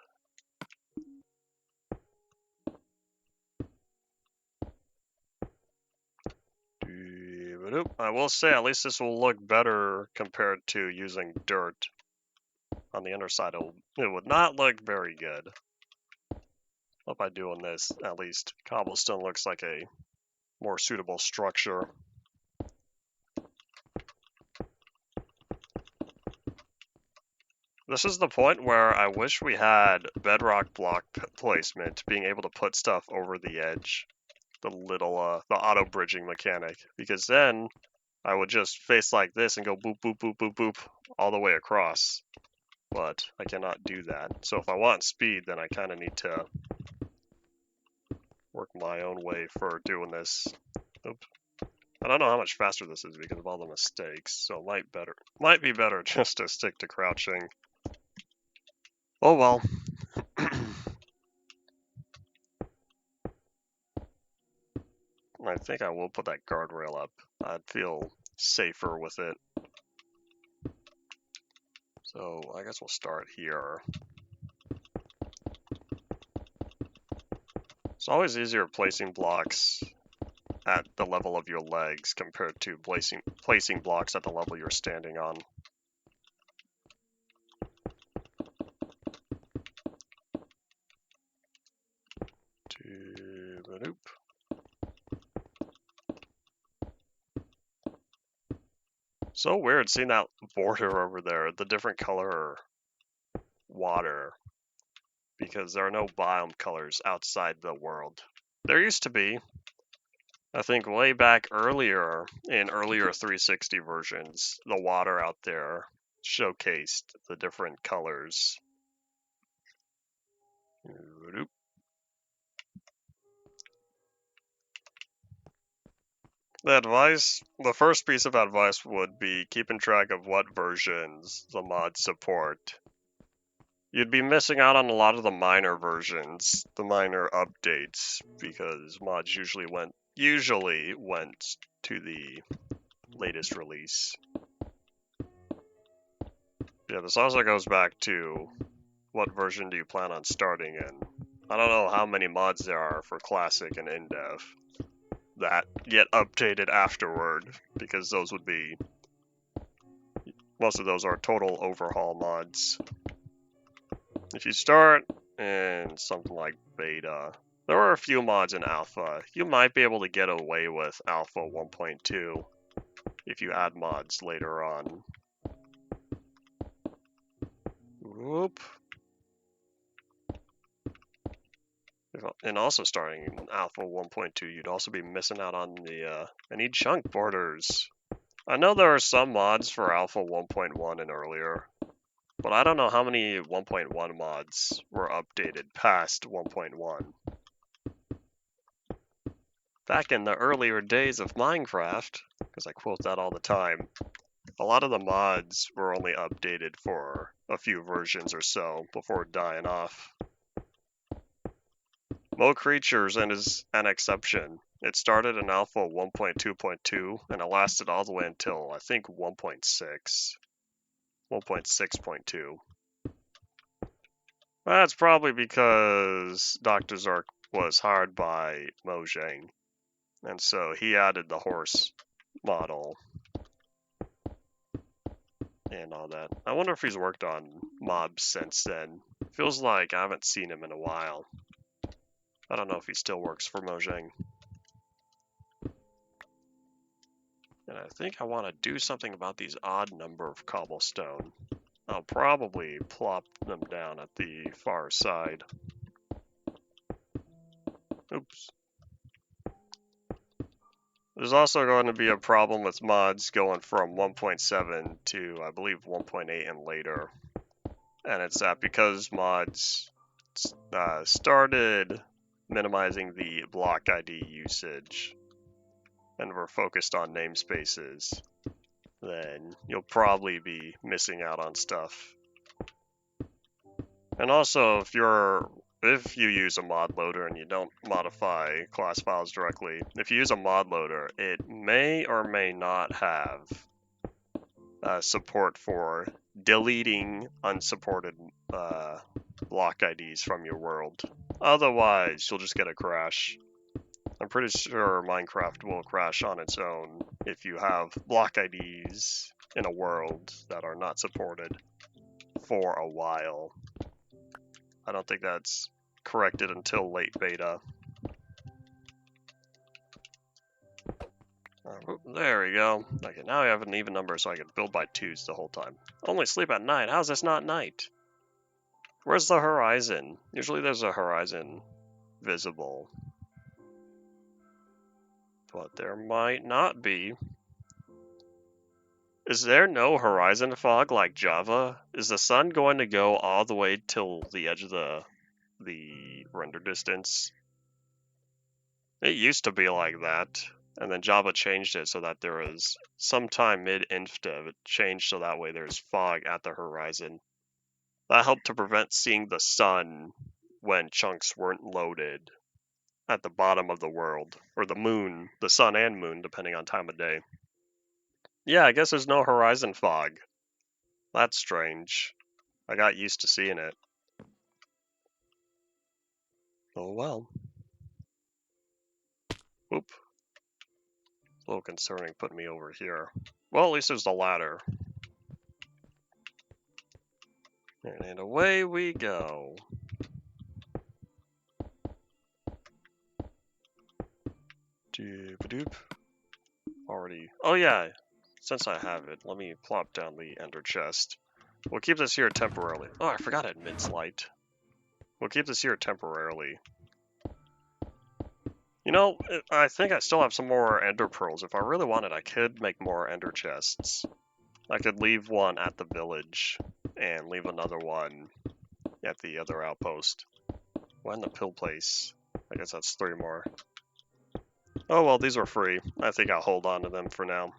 I will say, at least this will look better compared to using dirt. On the underside, it would not look very good. But by doing this, at least cobblestone looks like a more suitable structure. This is the point where I wish we had bedrock block placement, being able to put stuff over the edge. The little, the auto bridging mechanic. Because then I would just face like this and go boop, boop, boop, boop, boop, all the way across. But I cannot do that. So if I want speed, then I kind of need to work my own way for doing this. Oops. I don't know how much faster this is because of all the mistakes, so might be better just to stick to crouching. Oh well. I think I will put that guardrail up. I'd feel safer with it. So I guess we'll start here. It's always easier placing blocks at the level of your legs compared to placing blocks at the level you're standing on. So weird seeing that border over there, the different color water, because there are no biome colors outside the world. There used to be. I think way back earlier, in earlier 360 versions, the water out there showcased the different colors. The first piece of advice would be keeping track of what versions the mods support. You'd be missing out on a lot of the minor versions, the minor updates, because mods usually went to the latest release. Yeah, this also goes back to what version do you plan on starting in. I don't know how many mods there are for Classic and InDev that get updated afterward, because those would be, most of those are total overhaul mods. If you start in something like beta, there are a few mods in alpha. You might be able to get away with alpha 1.2 if you add mods later on. Whoop. And also starting in alpha 1.2, you'd also be missing out on the any chunk borders. I know there are some mods for alpha 1.1 and earlier, but I don't know how many 1.1 mods were updated past 1.1. Back in the earlier days of Minecraft, because I quote that all the time, a lot of the mods were only updated for a few versions or so before dying off. Mo Creatures is an exception. It started in alpha 1.2.2 and it lasted all the way until I think 1.6.2. That's probably because Dr. Zark was hired by Mojang, and so he added the horse model and all that. I wonder if he's worked on mobs since then. Feels like I haven't seen him in a while. I don't know if he still works for Mojang. And I think I want to do something about these odd number of cobblestone. I'll probably plop them down at the far side. Oops. There's also going to be a problem with mods going from 1.7 to, I believe, 1.8 and later. And it's that because mods started minimizing the block ID usage and we're focused on namespaces, then you'll probably be missing out on stuff. And also, if you use a mod loader and you don't modify class files directly, if you use a mod loader, it may or may not have support for deleting unsupported block IDs from your world. Otherwise, you'll just get a crash. I'm pretty sure Minecraft will crash on its own if you have block IDs in a world that are not supported for a while. I don't think that's corrected until late beta. There we go. Okay, now I have an even number so I can build by twos the whole time. Only sleep at night. How's this not night? Where's the horizon? Usually there's a horizon visible. But there might not be. Is there no horizon fog like Java? Is the sun going to go all the way till the edge of the render distance? It used to be like that, and then Java changed it so that there was sometime mid-inf dev, it changed so that way there's fog at the horizon. That helped to prevent seeing the sun when chunks weren't loaded at the bottom of the world, or the moon, the sun and moon, depending on time of day. Yeah, I guess there's no horizon fog. That's strange. I got used to seeing it. Oh well. Oop. A little concerning putting me over here. Well, at least there's the ladder. And away we go. Doop-a-doop. Already. Oh yeah, since I have it, let me plop down the ender chest. We'll keep this here temporarily. Oh, I forgot it mints light. We'll keep this here temporarily. You know, I think I still have some more ender pearls. If I really wanted, I could make more ender chests. I could leave one at the village and leave another one at the other outpost. When the pill place? I guess that's 3 more. Oh well, these are free. I think I'll hold on to them for now.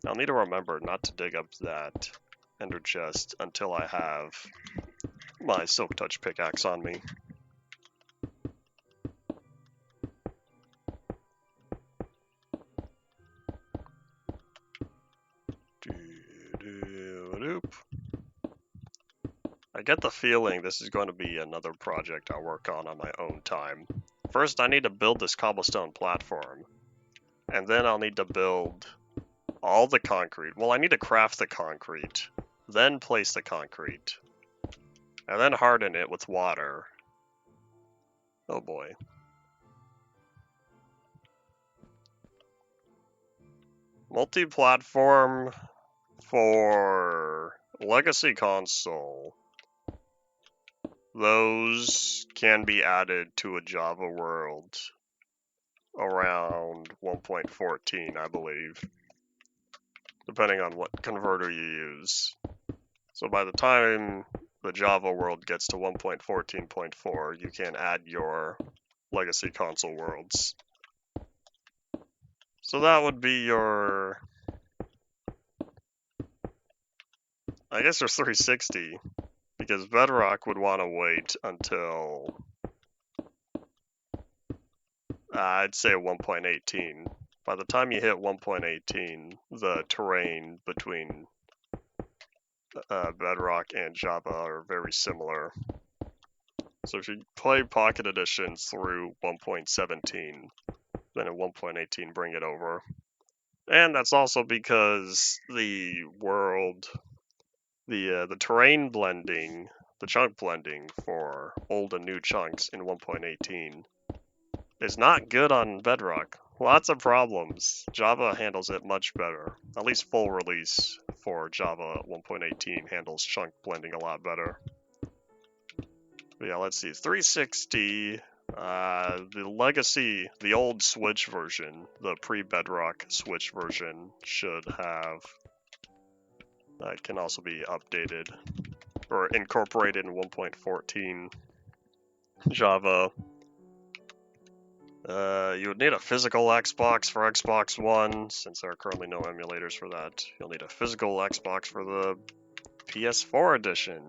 I'll need to remember not to dig up that ender chest until I have my Silk Touch pickaxe on me. I get the feeling this is going to be another project I'll work on my own time. First, I need to build this cobblestone platform, and then I'll need to build all the concrete. Well, I need to craft the concrete, then place the concrete, and then harden it with water. Oh boy. Multi-platform for Legacy Console. Those can be added to a Java world around 1.14, I believe, depending on what converter you use. So by the time the Java world gets to 1.14.4, you can add your Legacy Console worlds. So that would be your, I guess, your 360, because Bedrock would want to wait until I'd say 1.18. By the time you hit 1.18, the terrain between Bedrock and Java are very similar. So if you play Pocket Editions through 1.17, then at 1.18 bring it over. And that's also because the world, the terrain blending, the chunk blending for old and new chunks in 1.18 is not good on Bedrock. Lots of problems. Java handles it much better. At least full release for Java 1.18 handles chunk blending a lot better. But yeah, let's see. 360, the legacy, the old Switch version, the pre-Bedrock Switch version should have, can also be updated or incorporated in 1.14 Java. You would need a physical Xbox for Xbox One, since there are currently no emulators for that. You'll need a physical Xbox for the PS4 edition,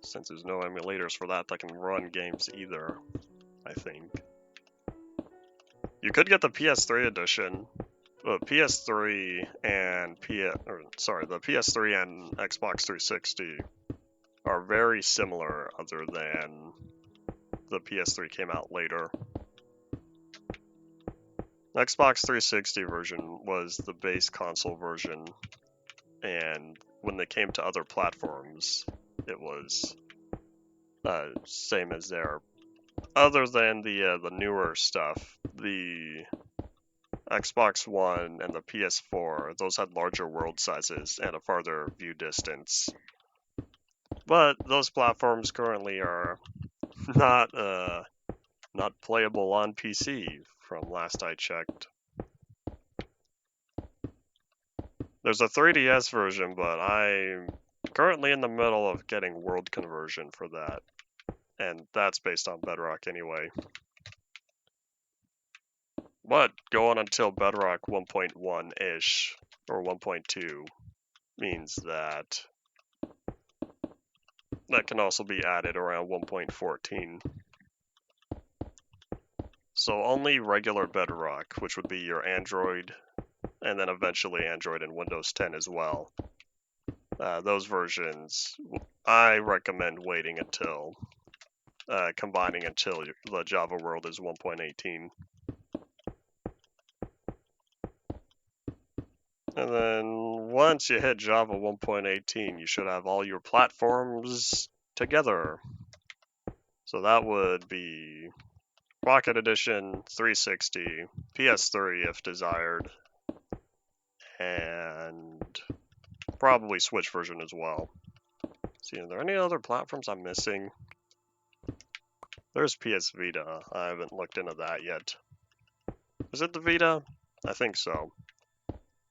since there's no emulators for that can run games either, I think. You could get the PS3 edition, but PS3 and the PS3 and Xbox 360 are very similar, other than the PS3 came out later. The Xbox 360 version was the base console version, and when they came to other platforms, it was same as there. Other than the newer stuff, the Xbox One and the PS4, those had larger world sizes and a farther view distance. But those platforms currently are not playable on PC, from last I checked. There's a 3DS version, but I'm currently in the middle of getting world conversion for that, and that's based on Bedrock anyway. But going until Bedrock 1.1-ish, or 1.2, means that can also be added around 1.14. So only regular Bedrock, which would be your Android, and then eventually Android and Windows 10 as well. Those versions, I recommend waiting until, combining until the Java world is 1.18. And then once you hit Java 1.18, you should have all your platforms together. So that would be Pocket Edition, 360, PS3 if desired, and probably Switch version as well. See, are there any other platforms I'm missing? There's PS Vita. I haven't looked into that yet. Is it the Vita? I think so.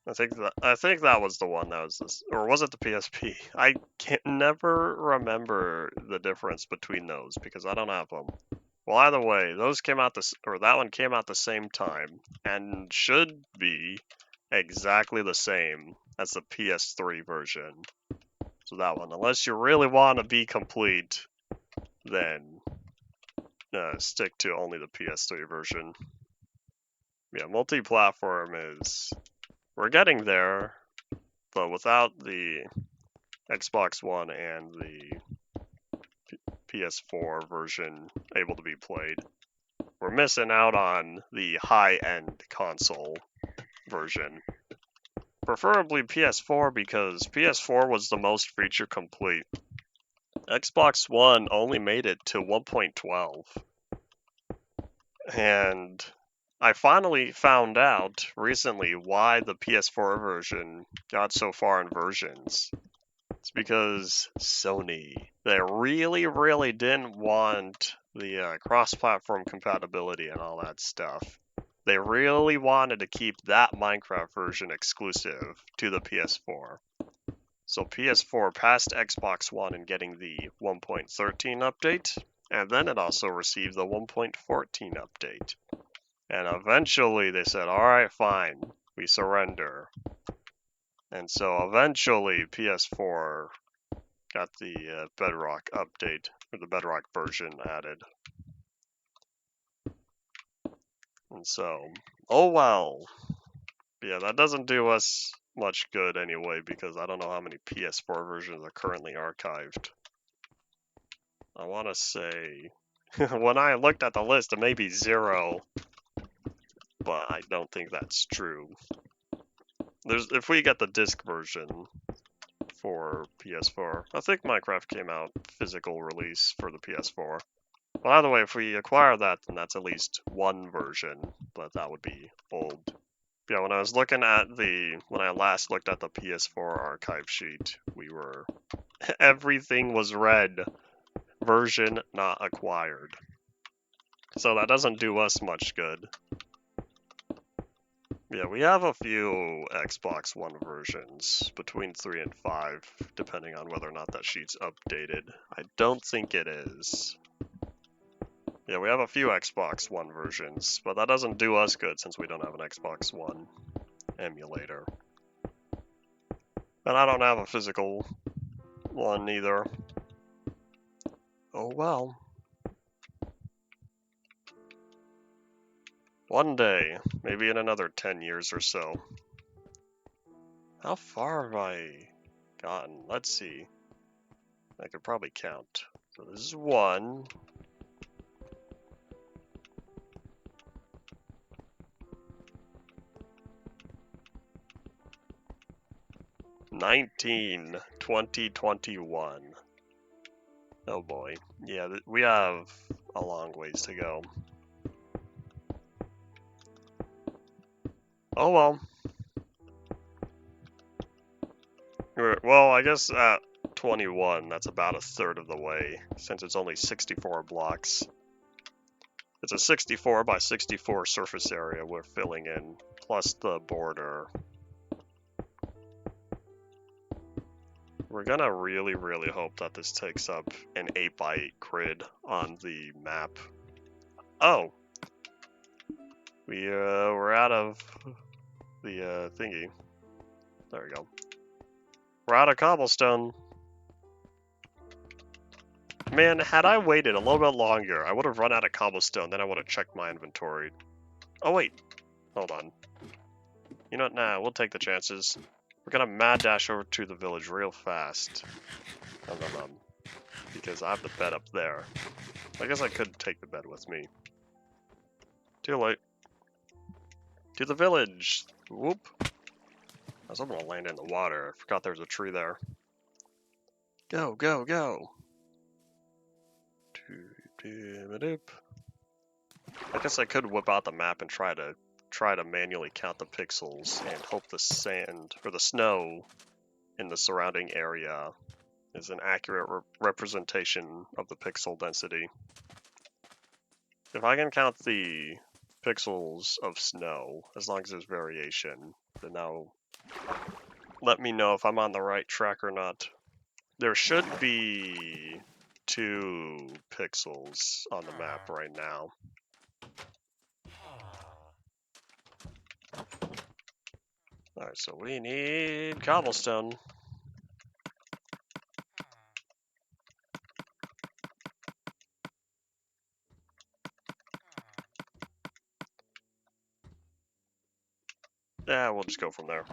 I think that was the one that was this, or was it the PSP? I can never remember the difference between those because I don't have them. Well, either way, those came out that one came out the same time and should be exactly the same as the PS3 version. So that one, unless you really want to be complete, then stick to only the PS3 version. Yeah, multi-platform we're getting there, but without the Xbox One and the PS4 version able to be played, we're missing out on the high-end console version. Preferably PS4, because PS4 was the most feature complete. Xbox One only made it to 1.12. And I finally found out recently why the PS4 version got so far in versions. It's because Sony, they really, really didn't want the cross-platform compatibility and all that stuff. They really wanted to keep that Minecraft version exclusive to the PS4. So PS4 passed Xbox One in getting the 1.13 update, and then it also received the 1.14 update. And eventually they said, alright, fine, we surrender. And so eventually PS4 got the Bedrock update, or the Bedrock version added. And so, oh well. Yeah, that doesn't do us much good anyway, because I don't know how many PS4 versions are currently archived. I want to say, when I looked at the list, it may be 0, but I don't think that's true. If we get the disc version for PS4, I think Minecraft came out physical release for the PS4. Well, either way, if we acquire that, then that's at least one version, but that would be old. Yeah, when I was looking at when I last looked at the PS4 archive sheet, everything was red. Version not acquired. So that doesn't do us much good. Yeah, we have a few Xbox One versions, between 3 and 5, depending on whether or not that sheet's updated. I don't think it is. Yeah, we have a few Xbox One versions, but that doesn't do us good since we don't have an Xbox One emulator. And I don't have a physical one either. Oh well. One day, maybe in another 10 years or so. How far have I gotten? Let's see. I could probably count. So this is 1. 19, 20, 21. Oh boy. Yeah, we have a long ways to go. Oh well. Well, I guess at 21, that's about a third of the way, since it's only 64 blocks. It's a 64 by 64 surface area we're filling in, plus the border. We're gonna really, really hope that this takes up an 8 by 8 grid on the map. Oh! We're out of the thingy. There we go. We're out of cobblestone. Man, had I waited a little bit longer, I would have run out of cobblestone, then I would have checked my inventory. Oh wait, hold on. You know what, nah, we'll take the chances. We're gonna mad dash over to the village real fast. Because I have the bed up there. I guess I could take the bed with me. Too late. To the village! Whoop! I was hoping to land in the water. I forgot there's a tree there. Go, go, go! I guess I could whip out the map and try to manually count the pixels and hope the sand or the snow in the surrounding area is an accurate representation of the pixel density. If I can count the pixels of snow, as long as there's variation, then that'll let me know if I'm on the right track or not. There should be 2 pixels on the map right now. Alright, so we need cobblestone. Yeah, we'll just go from there.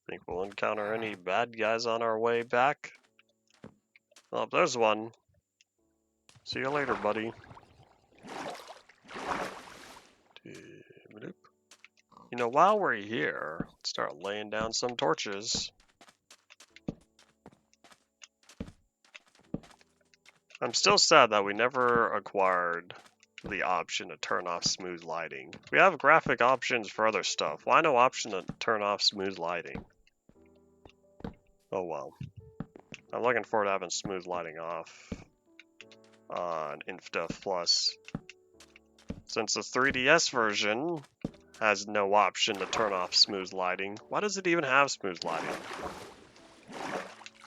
Think we'll encounter any bad guys on our way back? Oh, there's one. See you later, buddy. You know, while we're here, let's start laying down some torches. I'm still sad that we never acquired the option to turn off smooth lighting. We have graphic options for other stuff. Why no option to turn off smooth lighting? Oh well. I'm looking forward to having smooth lighting off on InfDev Plus. Since the 3DS version has no option to turn off smooth lighting, why does it even have smooth lighting?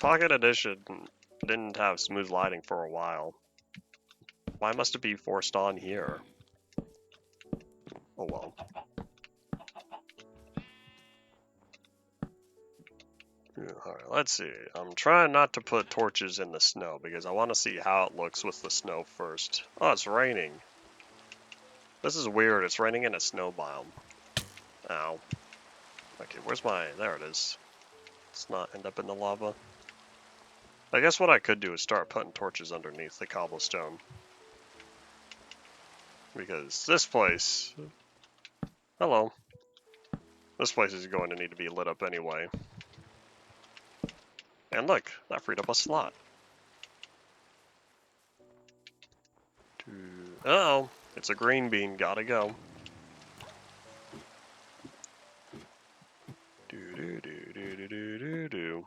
Pocket Edition didn't have smooth lighting for a while. Why must it be forced on here? Oh well. Alright, let's see. I'm trying not to put torches in the snow because I want to see how it looks with the snow first. Oh, it's raining. This is weird. It's raining in a snow biome. Ow. Okay, where's my... There it is. Let's not end up in the lava. I guess what I could do is start putting torches underneath the cobblestone. Because this place... Hello. This place is going to need to be lit up anyway. And look, that freed up a slot. Uh-oh, it's a green bean, gotta go. Do.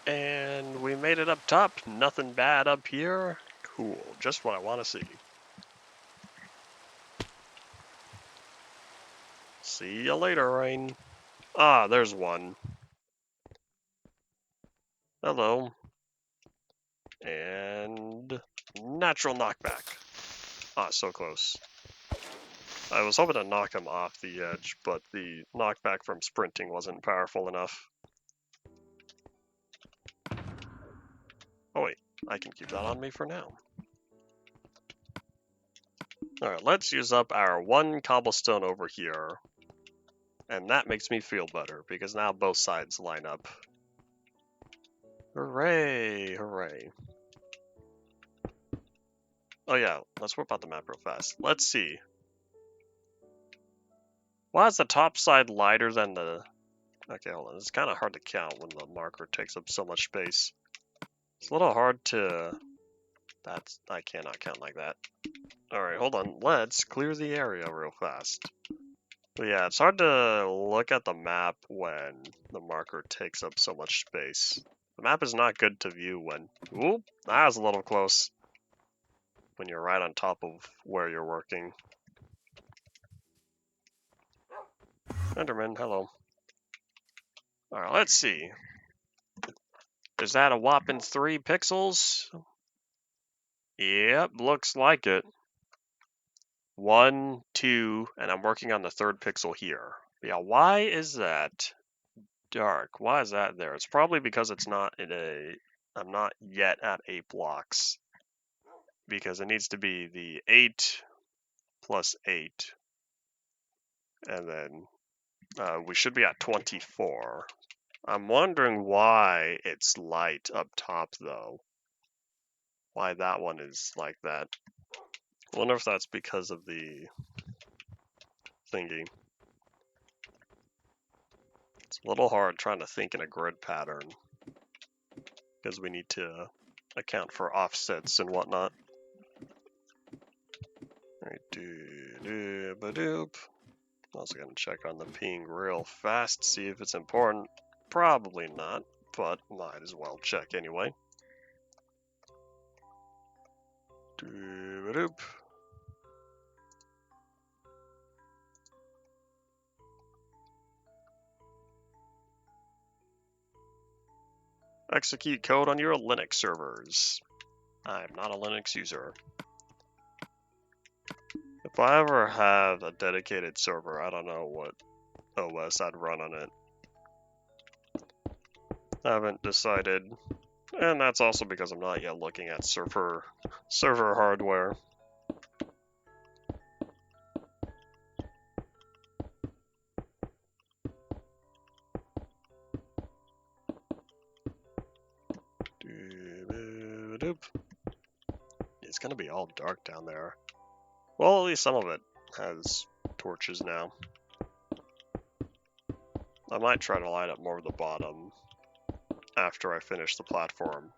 And we made it up top, nothing bad up here. Cool, just what I want to see. See you later, rain. Ah, there's one. Hello. And natural knockback. Ah, so close. I was hoping to knock him off the edge, but the knockback from sprinting wasn't powerful enough. Oh wait, I can keep that on me for now. Alright, let's use up our one cobblestone over here. And that makes me feel better, because now both sides line up. Hooray, hooray. Oh yeah, let's whip out the map real fast. Let's see. Why is the top side lighter than the... Okay, hold on. It's kind of hard to count when the marker takes up so much space. It's a little hard to... I cannot count like that. Alright, hold on. Let's clear the area real fast. But yeah, it's hard to look at the map when the marker takes up so much space. The map is not good to view when... Oop, that was a little close. When you're right on top of where you're working. Enderman, hello. Alright, let's see. Is that a whopping 3 pixels? Yep, looks like it. 1, 2, and I'm working on the 3rd pixel here. Yeah, why is that dark? Why is that there? It's probably because it's not in a... I'm not yet at 8 blocks. Because it needs to be the 8 plus 8. And then we should be at 24. I'm wondering why it's light up top, though. Why that one is like that. I wonder if that's because of the thingy. It's a little hard trying to think in a grid pattern. Because we need to account for offsets and whatnot. Alright, do-do-ba-doop. Also gonna check on the ping real fast, see if it's important. Probably not, but might as well check anyway. Do-ba-doop. Execute code on your Linux servers. I'm not a Linux user. If I ever have a dedicated server, I don't know what OS I'd run on it. I haven't decided. And that's also because I'm not yet looking at server hardware. It's gonna be all dark down there. Well, at least some of it has torches now. I might try to light up more of the bottom after I finish the platform.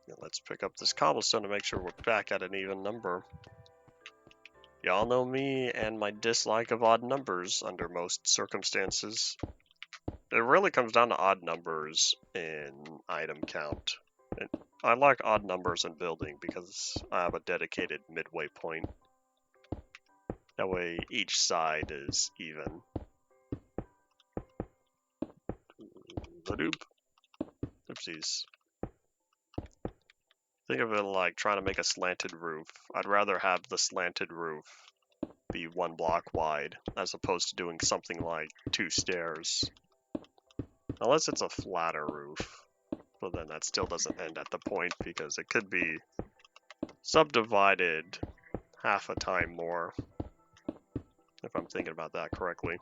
Yeah, let's pick up this cobblestone to make sure we're back at an even number. Y'all know me and my dislike of odd numbers under most circumstances. It really comes down to odd numbers in item count. And I like odd numbers in building because I have a dedicated midway point. That way each side is even. Oopsies. Think of it like trying to make a slanted roof. I'd rather have the slanted roof be 1 block wide as opposed to doing something like 2 stairs. Unless it's a flatter roof. But then that still doesn't end at the point because it could be subdivided half a time more. If I'm thinking about that correctly.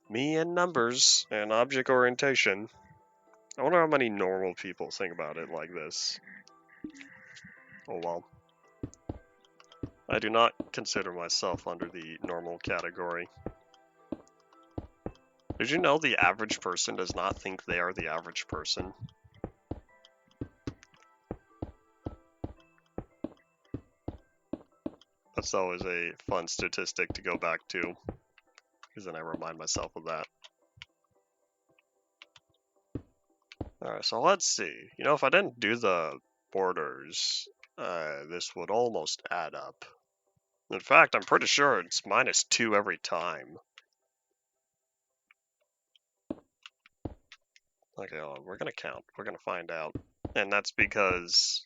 Me and numbers and object orientation. I wonder how many normal people think about it like this. Oh well. I do not consider myself under the normal category. Did you know the average person does not think they are the average person? That's always a fun statistic to go back to, because then I remind myself of that. Alright, so let's see. You know, if I didn't do the borders, this would almost add up. In fact, I'm pretty sure it's -2 every time. Okay, we're gonna count. We're gonna find out. And that's because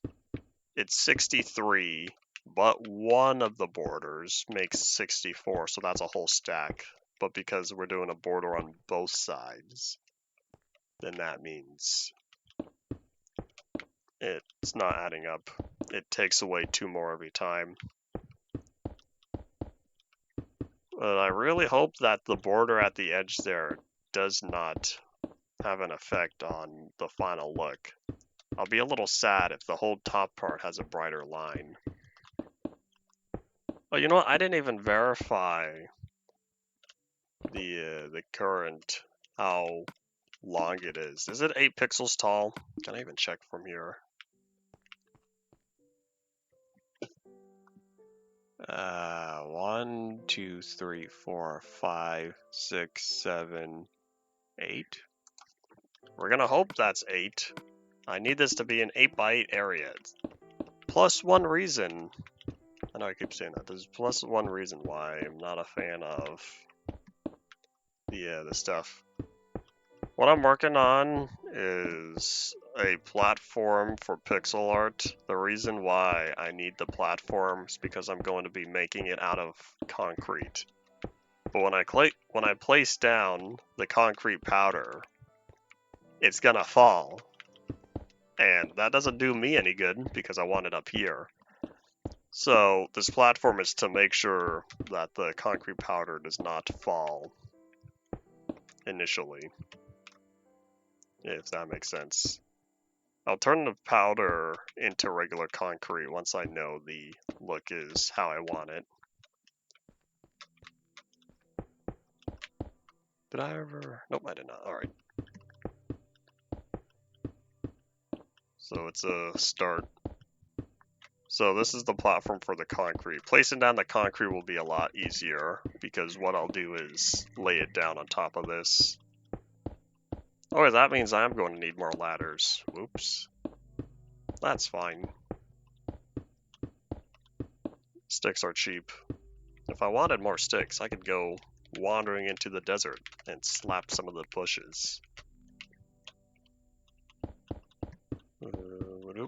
it's 63, but one of the borders makes 64, so that's a whole stack. But because we're doing a border on both sides, then that means it's not adding up. It takes away 2 more every time. But I really hope that the border at the edge there does not have an effect on the final look. I'll be a little sad if the whole top part has a brighter line. Oh, you know what? I didn't even verify the current, how long it is. Is it 8 pixels tall? Can I even check from here? 1, 2, 3, 4, 5, 6, 7, 8. We're gonna hope that's 8. I need this to be an 8x8 area. Plus 1 reason. I know I keep saying that. There's plus 1 reason why I'm not a fan of the stuff. What I'm working on is a platform for pixel art. The reason why I need the platform is because I'm going to be making it out of concrete. But when I place down the concrete powder, it's gonna fall. And that doesn't do me any good because I want it up here. So this platform is to make sure that the concrete powder does not fall initially. If that makes sense. I'll turn the powder into regular concrete once I know the look is how I want it. Did I ever? Nope, I did not. Alright. So it's a start. So this is the platform for the concrete. Placing down the concrete will be a lot easier because what I'll do is lay it down on top of this. Oh, that means I'm going to need more ladders. Whoops. That's fine. Sticks are cheap. If I wanted more sticks, I could go wandering into the desert and slap some of the bushes.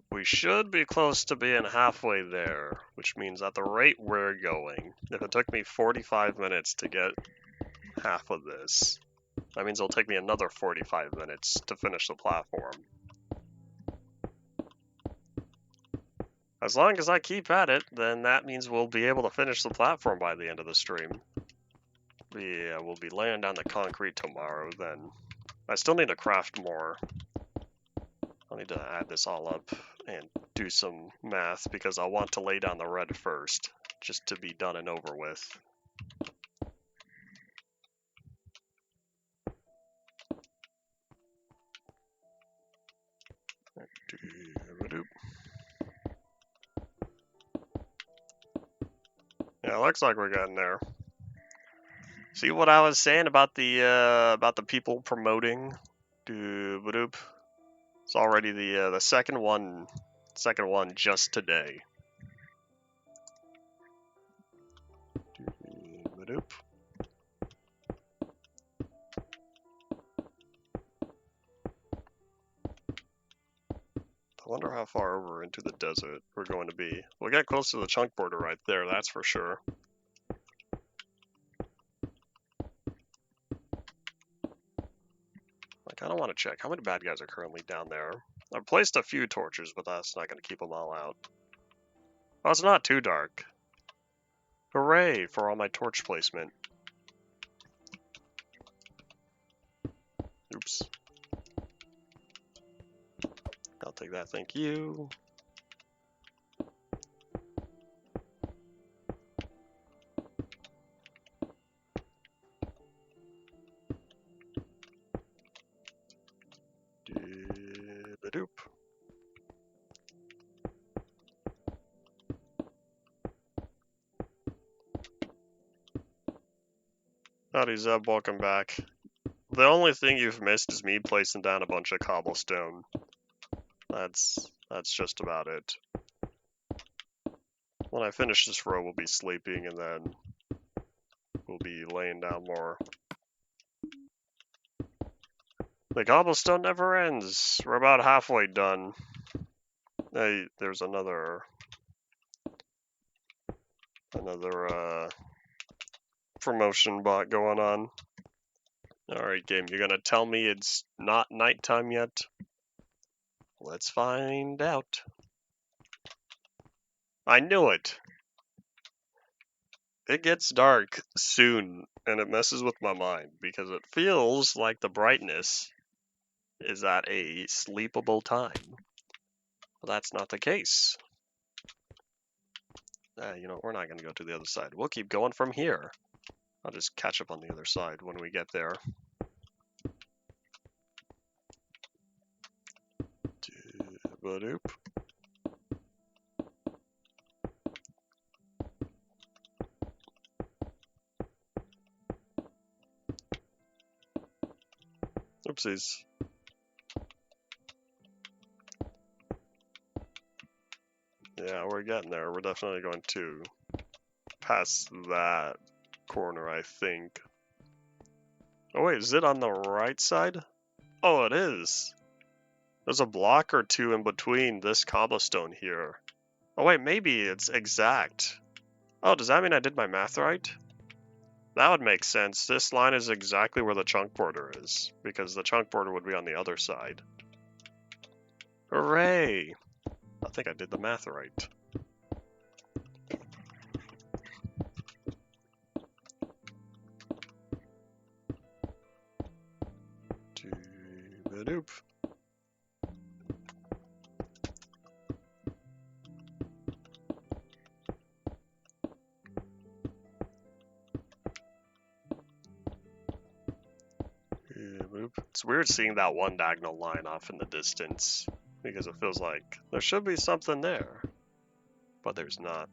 We should be close to being halfway there, which means at the rate we're going, if it took me 45 minutes to get half of this, that means it'll take me another 45 minutes to finish the platform. As long as I keep at it, then that means we'll be able to finish the platform by the end of the stream. Yeah, we'll be laying down the concrete tomorrow then. I still need to craft more. I'll need to add this all up and do some math because I want to lay down the red first, just to be done and over with. Yeah, looks like we're getting there. See what I was saying about the people promoting? It's already the second one just today. wonder how far over into the desert we're going to be. We'll get close to the chunk border right there, that's for sure. I kind of want to check how many bad guys are currently down there. I've placed a few torches, but that's not going to keep them all out. Oh, it's not too dark. Hooray for all my torch placement. Oops. I'll take that, thank you. Doop. Howdy Zeb, welcome back. The only thing you've missed is me placing down a bunch of cobblestone. That's just about it. When I finish this row, we'll be sleeping, and then we'll be laying down more. The cobblestone never ends. We're about halfway done. Hey, there's another promotion bot going on. Alright, game, you're gonna tell me it's not nighttime yet? Let's find out. I knew it! It gets dark soon, and it messes with my mind, because it feels like the brightness is at a sleepable time. But that's not the case. You know, we're not gonna go to the other side. We'll keep going from here. I'll just catch up on the other side when we get there. Doop. Oopsies. Yeah, we're getting there. We're definitely going to pass that corner, I think. Oh wait, is it on the right side? Oh, it is. There's a block or two in between this cobblestone here. Oh wait, maybe it's exact. Oh, does that mean I did my math right? That would make sense. This line is exactly where the chunk border is, because the chunk border would be on the other side. Hooray! I think I did the math right. Doop. It's weird seeing that one diagonal line off in the distance, because it feels like there should be something there, but there's not.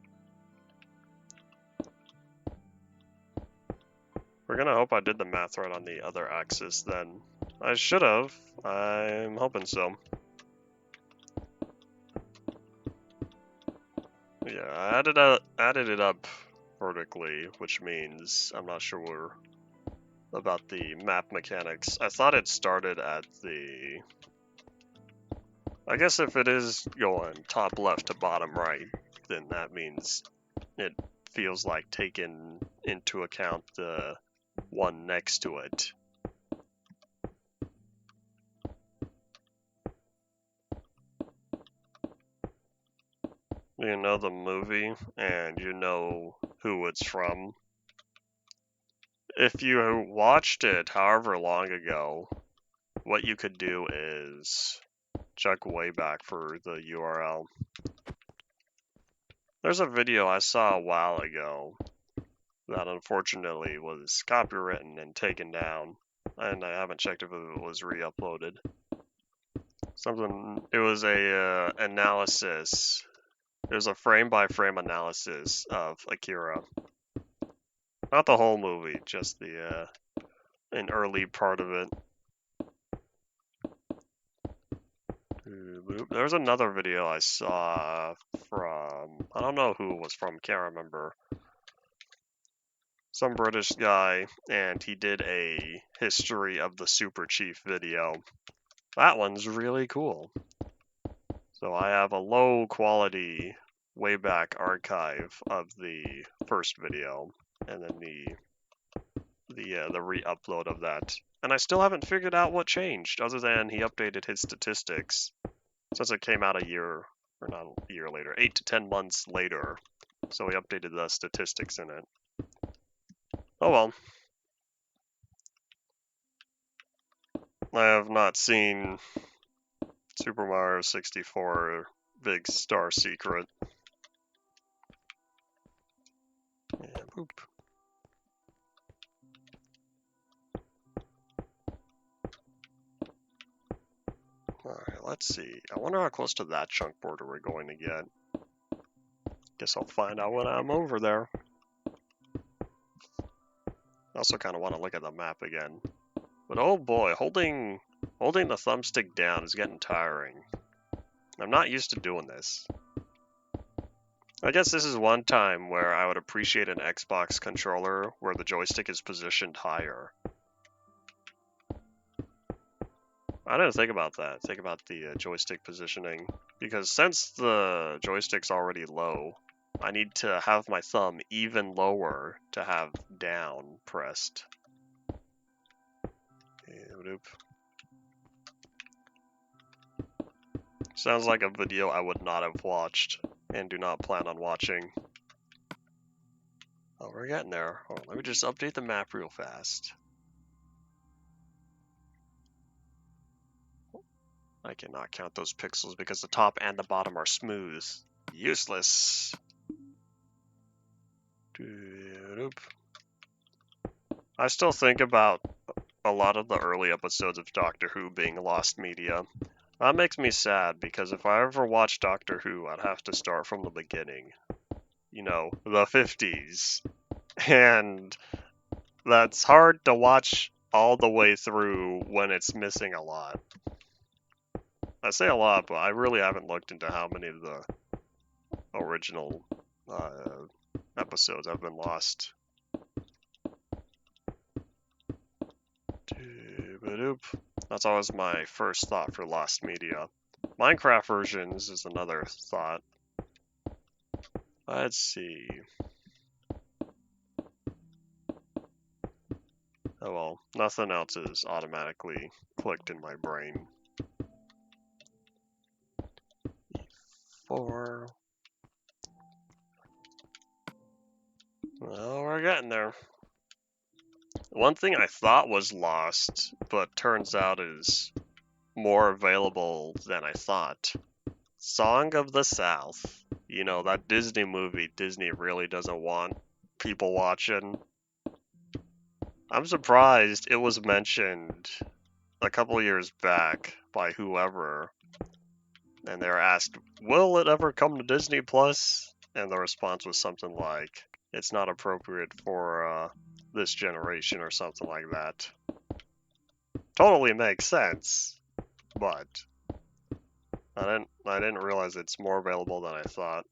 We're gonna hope I did the math right on the other axis then. I should have. I'm hoping so. Yeah, I added it up vertically, which means I'm not sure about the map mechanics. I thought it started at the... I guess if it is going top left to bottom right, then that means it feels like taking into account the one next to it. You know the movie, and you know who it's from. If you watched it however long ago, what you could do is check way back for the URL. There's a video I saw a while ago that unfortunately was copywritten and taken down, and I haven't checked if it was re-uploaded. It was a analysis. It was a frame-by-frame analysis of Akira. Not the whole movie, just an early part of it. There's another video I saw from, I don't know who it was from, can't remember. Some British guy, and he did a history of the Super Chief video. That one's really cool. So I have a low quality way back archive of the first video, and then the re-upload of that. And I still haven't figured out what changed, other than he updated his statistics since it came out a year, or not a year later, 8 to 10 months later. So he updated the statistics in it. Oh well. I have not seen Super Mario 64 Big Star Secret. And boop. Alright, let's see. I wonder how close to that chunk border we're going to get. Guess I'll find out when I'm over there. I also kind of want to look at the map again. But oh boy, holding the thumbstick down is getting tiring. I'm not used to doing this. I guess this is one time where I would appreciate an Xbox controller where the joystick is positioned higher. I didn't think about that. Think about the joystick positioning. Because since the joystick's already low, I need to have my thumb even lower to have down pressed. Sounds like a video I would not have watched and do not plan on watching. Oh, we're getting there. Oh, let me just update the map real fast. I cannot count those pixels because the top and the bottom are smooth. Useless. I still think about a lot of the early episodes of Doctor Who being lost media. That makes me sad because if I ever watch Doctor Who, I'd have to start from the beginning. You know, the 50s. And that's hard to watch all the way through when it's missing a lot. I say a lot, but I really haven't looked into how many of the original episodes have been lost. That's always my first thought for lost media. Minecraft versions is another thought. Let's see. Oh well, nothing else is automatically clicked in my brain. 4. Well, we're getting there. One thing I thought was lost, but turns out is more available than I thought. Song of the South. You know, that Disney movie Disney really doesn't want people watching. I'm surprised it was mentioned a couple years back by whoever, and they were asked, will it ever come to Disney Plus? And the response was something like, it's not appropriate for this generation or something like that. Totally makes sense, but I didn't realize it's more available than I thought.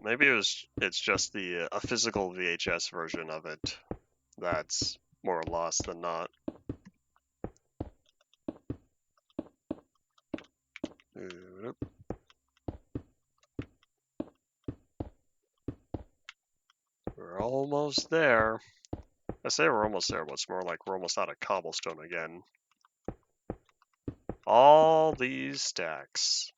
Maybe it's just a physical VHS version of it that's more lost than not. We're almost there. I say we're almost there, but it's more like we're almost out of cobblestone again. All these stacks.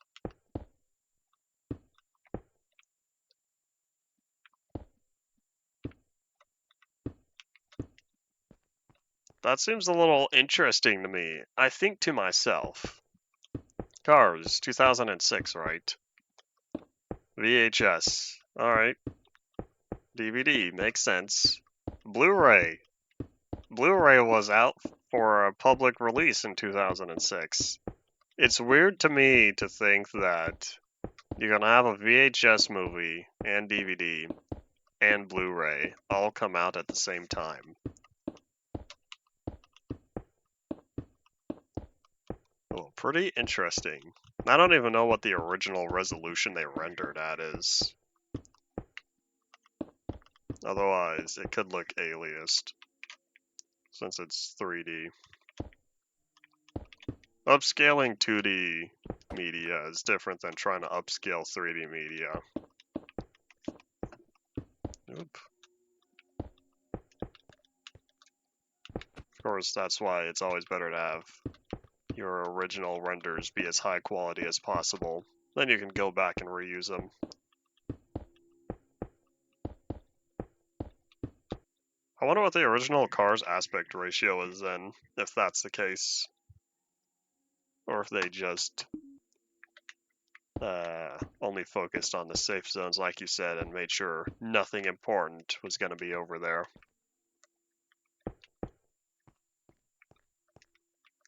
That seems a little interesting to me. I think to myself, Cars, 2006, right? VHS, alright. DVD, makes sense. Blu-ray. Blu-ray was out for a public release in 2006. It's weird to me to think that you're gonna have a VHS movie and DVD and Blu-ray all come out at the same time. Oh, pretty interesting. I don't even know what the original resolution they rendered at is. Otherwise, it could look aliased, since it's 3D. Upscaling 2D media is different than trying to upscale 3D media. Oop. Of course, that's why it's always better to have your original renders be as high quality as possible. Then you can go back and reuse them. I wonder what the original car's aspect ratio is then, if that's the case. Or if they just only focused on the safe zones, like you said, and made sure nothing important was going to be over there.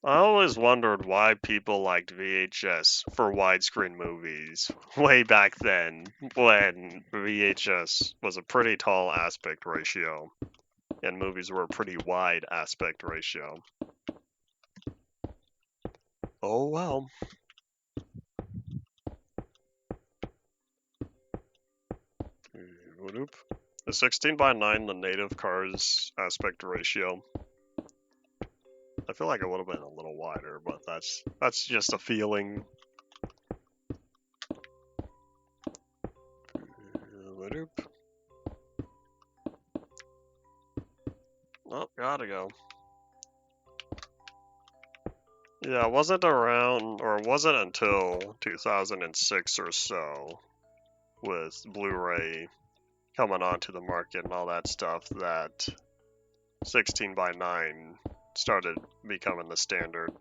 I always wondered why people liked VHS for widescreen movies way back then, when VHS was a pretty tall aspect ratio, and movies were a pretty wide aspect ratio. Oh well. The 16:9, the native cars aspect ratio. I feel like it would have been a little wider, but that's just a feeling. Oh, gotta go. Yeah, it wasn't around, or it wasn't until 2006 or so, with Blu-ray coming onto the market and all that stuff, that 16:9 started becoming the standard.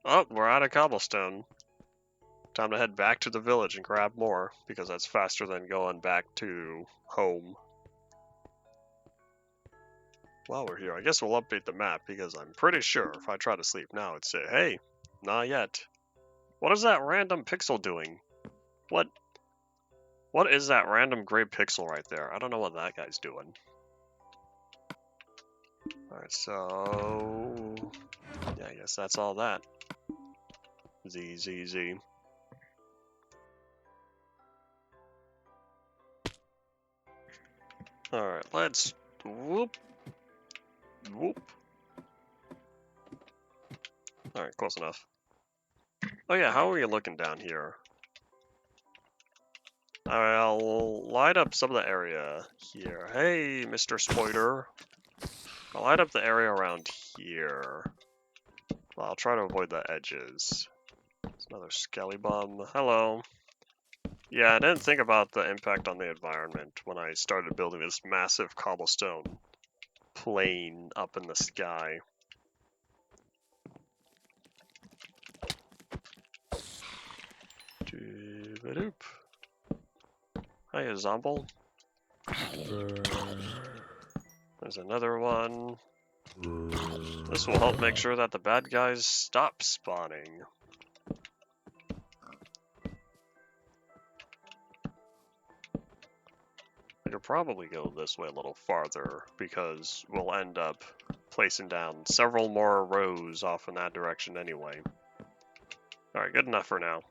Oh, we're out of cobblestone. Time to head back to the village and grab more, because that's faster than going back to home. While we're here, I guess we'll update the map, because I'm pretty sure if I try to sleep now, it'd say, hey, not yet. What is that random pixel doing? What is that random gray pixel right there? I don't know what that guy's doing. Alright, so... yeah, I guess that's all that. Z. Alright, let's... whoop. Alright, close enough. Oh yeah, how are you looking down here? I'll light up some of the area here. Hey, Mr. Spoiler. I'll light up the area around here. Well, I'll try to avoid the edges. It's another skelly bum. Hello. Yeah, I didn't think about the impact on the environment when I started building this massive cobblestone plane up in the sky. Hiya, Zomble. There's another one. This will help make sure that the bad guys stop spawning. I could probably go this way a little farther, because we'll end up placing down several more rows off in that direction anyway. Alright, good enough for now.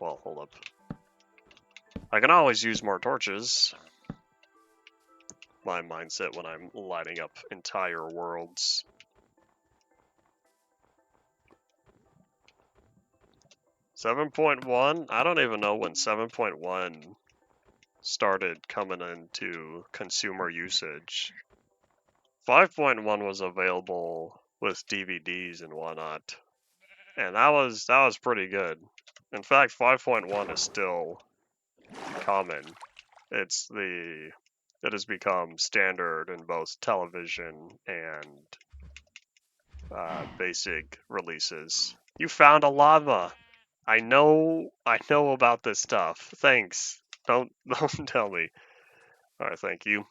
Well, hold up. I can always use more torches. My mindset when I'm lighting up entire worlds. .1? I don't even know when 7.1 started coming into consumer usage. 5.1 was available with DVDs and whatnot, and that was pretty good. In fact, 5.1 is still common. It has become standard in both television and basic releases. You found a llama. I know about this stuff. Thanks. Don't tell me. All right, thank you.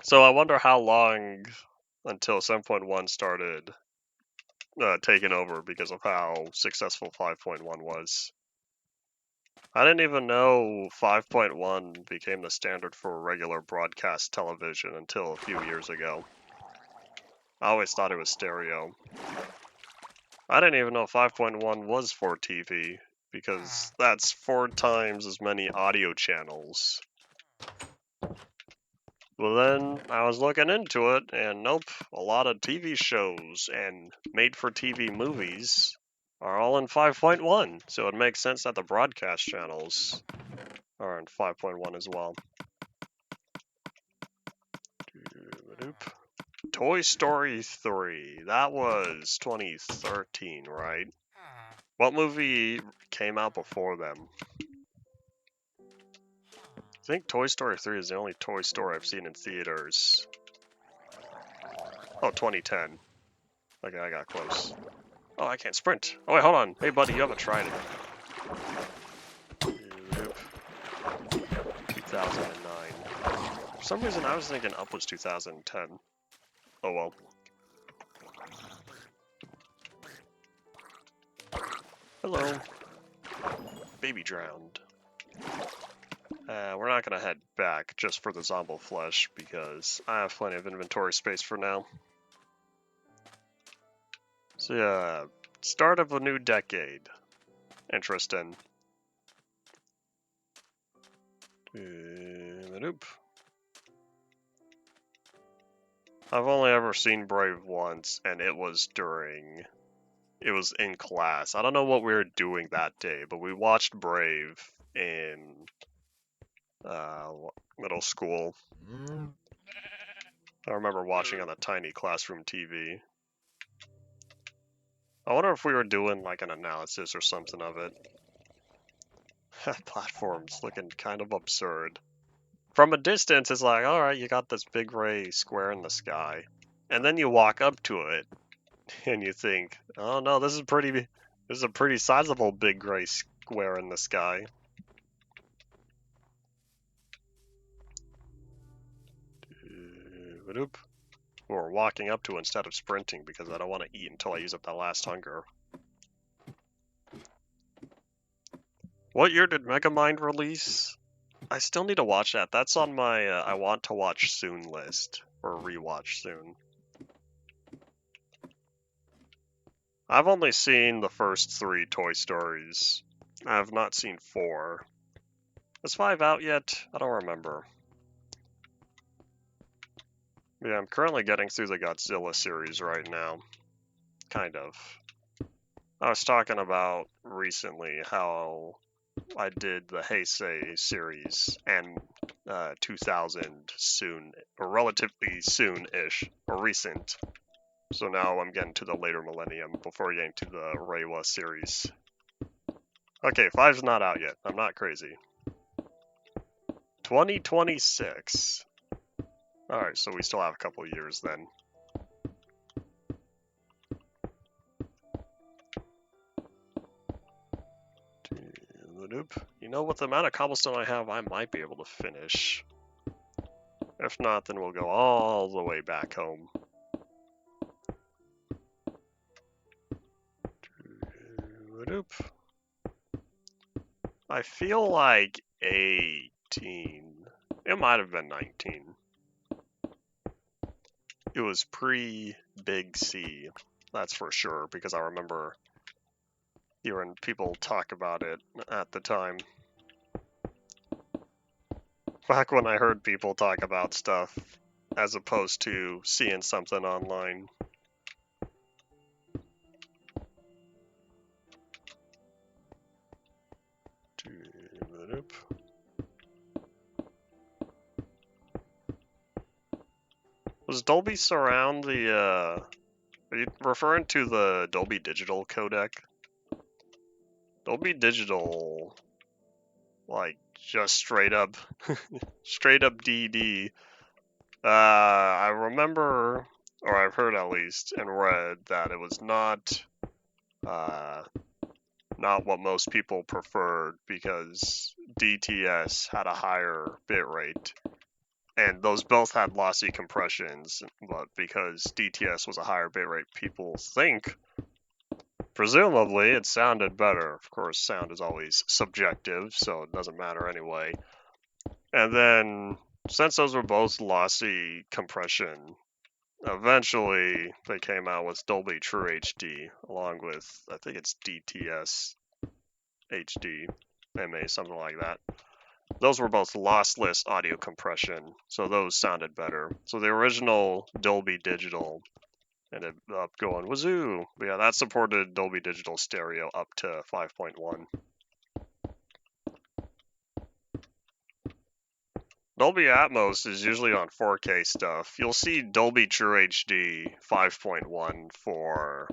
So I wonder how long until 7.1 started taking over because of how successful 5.1 was. I didn't even know 5.1 became the standard for regular broadcast television until a few years ago. I always thought it was stereo. I didn't even know 5.1 was for TV, because that's 4 times as many audio channels. Well, then I was looking into it, and nope, a lot of TV shows and made-for-TV movies are all in 5.1, so it makes sense that the broadcast channels are in 5.1 as well. Toy Story 3, that was 2013, right? What movie came out before them? I think Toy Story 3 is the only Toy Story I've seen in theaters. Oh, 2010. Okay, I got close. Oh, I can't sprint. Oh, wait, hold on. Hey, buddy, you haven't tried it. 2009. For some reason, I was thinking Up was 2010. Oh, well. Hello. Baby drowned. We're not going to head back just for the Zombo Flesh because I have plenty of inventory space for now. So yeah, start of a new decade. Interesting. Nope. I've only ever seen Brave once, and it was in class. I don't know what we were doing that day, but we watched Brave in middle school. I remember watching on a tiny classroom TV. I wonder if we were doing like an analysis or something of it. Platforms looking kind of absurd. From a distance, it's like, alright, you got this big gray square in the sky. And then you walk up to it, and you think, oh no, this is a pretty sizable big gray square in the sky. Or walking up to it instead of sprinting because I don't want to eat until I use up that last hunger. What year did Megamind release? I still need to watch that. That's on my I want to watch soon list, or rewatch soon. I've only seen the first 3 Toy Stories. I have not seen 4. Is 5 out yet? I don't remember. Yeah, I'm currently getting through the Godzilla series right now. Kind of. I was talking about recently how I did the Heisei series and 2000 soon, or relatively soon-ish, or recent. So now I'm getting to the later millennium before getting to the Reiwa series. Okay, 5's not out yet. I'm not crazy. 2026. Alright, so we still have a couple years then. You know, with the amount of cobblestone I have, I might be able to finish. If not, then we'll go all the way back home. I feel like 18. It might have been 19. It was pre-Big C, that's for sure, because I remember hearing people talk about it at the time. Back when I heard people talk about stuff, as opposed to seeing something online. Was Dolby Surround the, are you referring to the Dolby Digital codec? Dolby Digital, like, just straight up DD. I remember, or I've heard at least, and read that it was not what most people preferred because DTS had a higher bitrate. And those both had lossy compressions, but because DTS was a higher bitrate, people think, presumably, it sounded better. Of course, sound is always subjective, so it doesn't matter anyway. And then, since those were both lossy compression, eventually they came out with Dolby True HD, along with, I think it's DTS HD, MA, something like that. those were both lossless audio compression, so those sounded better. So the original Dolby Digital ended up going wazoo. But yeah, that supported Dolby Digital Stereo up to 5.1. Dolby Atmos is usually on 4K stuff. You'll see Dolby True HD 5.1 for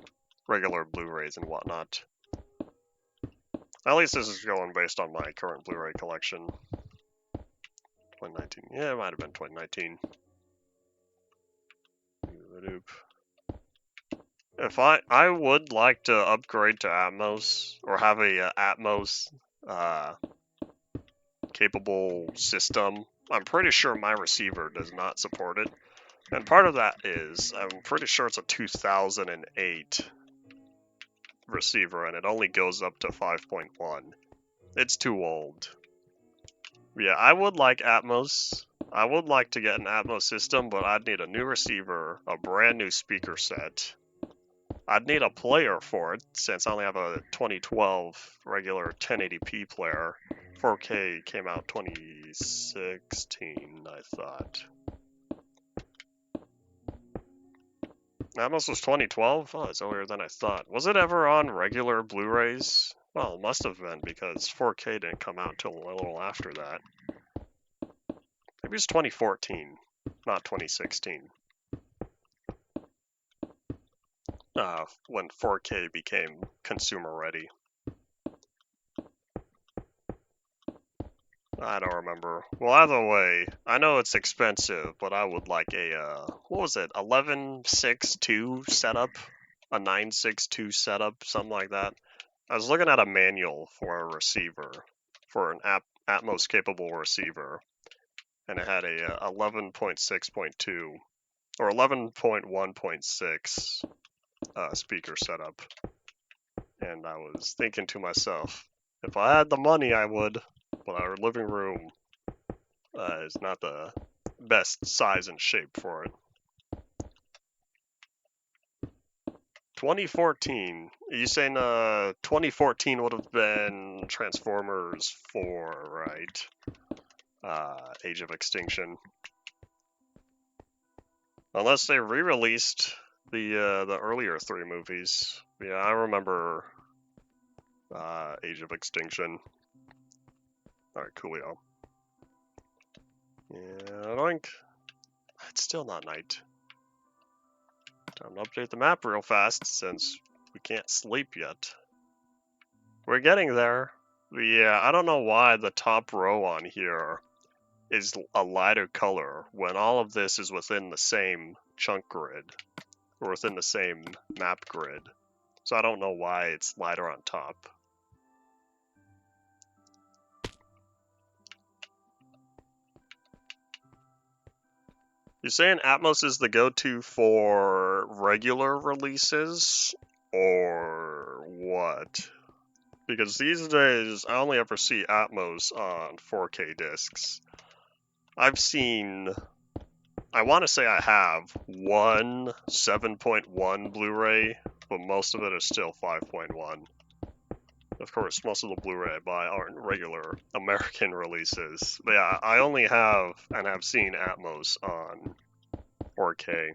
regular Blu-rays and whatnot. At least this is going based on my current Blu-ray collection. 2019. Yeah, it might have been 2019. If I would like to upgrade to Atmos or have a Atmos capable system. I'm pretty sure my receiver does not support it. And part of that is I'm pretty sure it's a 2008 receiver and it only goes up to 5.1. It's too old. Yeah, I would like Atmos. I would like to get an Atmos system, but I'd need a new receiver, a brand new speaker set. I'd need a player for it, since I only have a 2012 regular 1080p player. 4K came out 2016, I thought. Atmos was 2012? Oh, it's earlier than I thought. Was it ever on regular Blu-rays? Well, it must have been, because 4K didn't come out until a little after that. Maybe it's 2014, not 2016. When 4K became consumer ready. I don't remember. Well, either way, I know it's expensive, but I would like a, what was it, 11.6.2 setup? A 9.6.2 setup, something like that. I was looking at a manual for a receiver, for an Atmos capable receiver, and it had a 11.6.2 or 11.1.6 speaker setup. And I was thinking to myself, if I had the money, I would, but our living room is not the best size and shape for it. 2014. Are you saying 2014 would have been Transformers 4, right? Age of Extinction. Unless they re-released the earlier 3 movies. Yeah, I remember Age of Extinction. Alright, coolio. Yeah, doink. It's still not night. Time to update the map real fast since we can't sleep yet. We're getting there. Yeah, I don't know why the top row on here is a lighter color when all of this is within the same chunk grid or within the same map grid. So I don't know why it's lighter on top. You're saying Atmos is the go-to for regular releases or what? Because these days I only ever see Atmos on 4K discs. I've seen, I want to say I have one 7.1 Blu-ray, but most of it is still 5.1. Of course, most of the Blu-ray I buy aren't regular American releases. But yeah, I only have and have seen Atmos on 4K.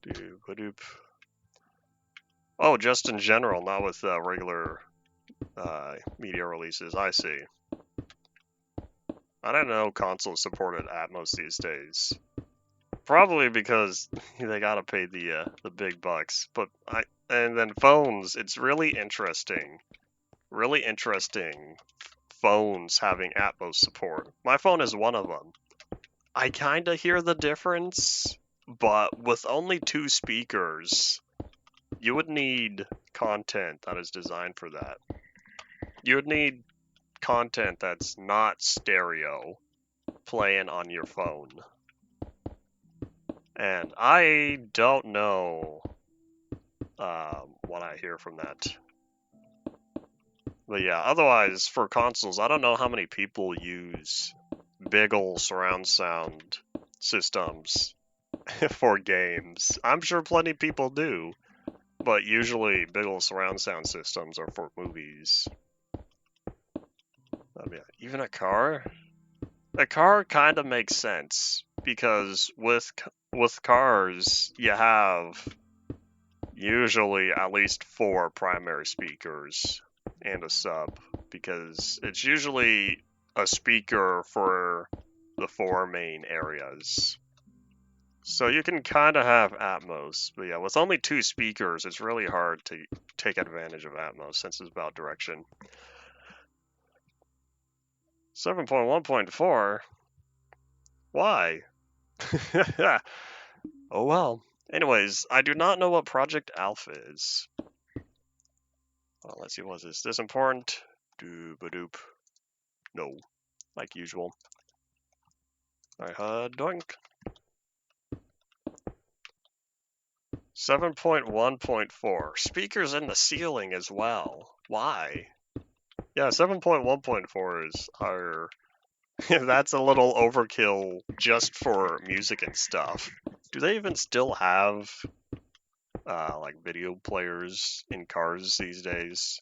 Doop-a-doop. Oh, just in general, not with regular media releases. I see. I didn't know consoles supported Atmos these days. Probably because they gotta pay the big bucks. But and then phones, it's really interesting. Really interesting phones having Atmos support. My phone is one of them. I kinda hear the difference, but with only 2 speakers, you would need content that is designed for that. You would need content that's not stereo playing on your phone. And I don't know what I hear from that. But yeah, otherwise, for consoles, I don't know how many people use big ol' surround sound systems for games. I'm sure plenty of people do, but usually big ol' surround sound systems are for movies. I mean, even a car? A car kind of makes sense because with cars you have usually at least 4 primary speakers and a sub, because it's usually a speaker for the 4 main areas. So you can kind of have Atmos, but yeah, with only 2 speakers, it's really hard to take advantage of Atmos since it's about direction. 7.1.4? Why? Oh well. Anyways, I do not know what Project Alpha is. Well, let's see, was this important? Doop-a-doop. No, like usual. Alright, doink. 7.1.4. Speakers in the ceiling as well. Why? Yeah, 7.1.4 is higher. That's a little overkill just for music and stuff. Do they even still have like video players in cars these days?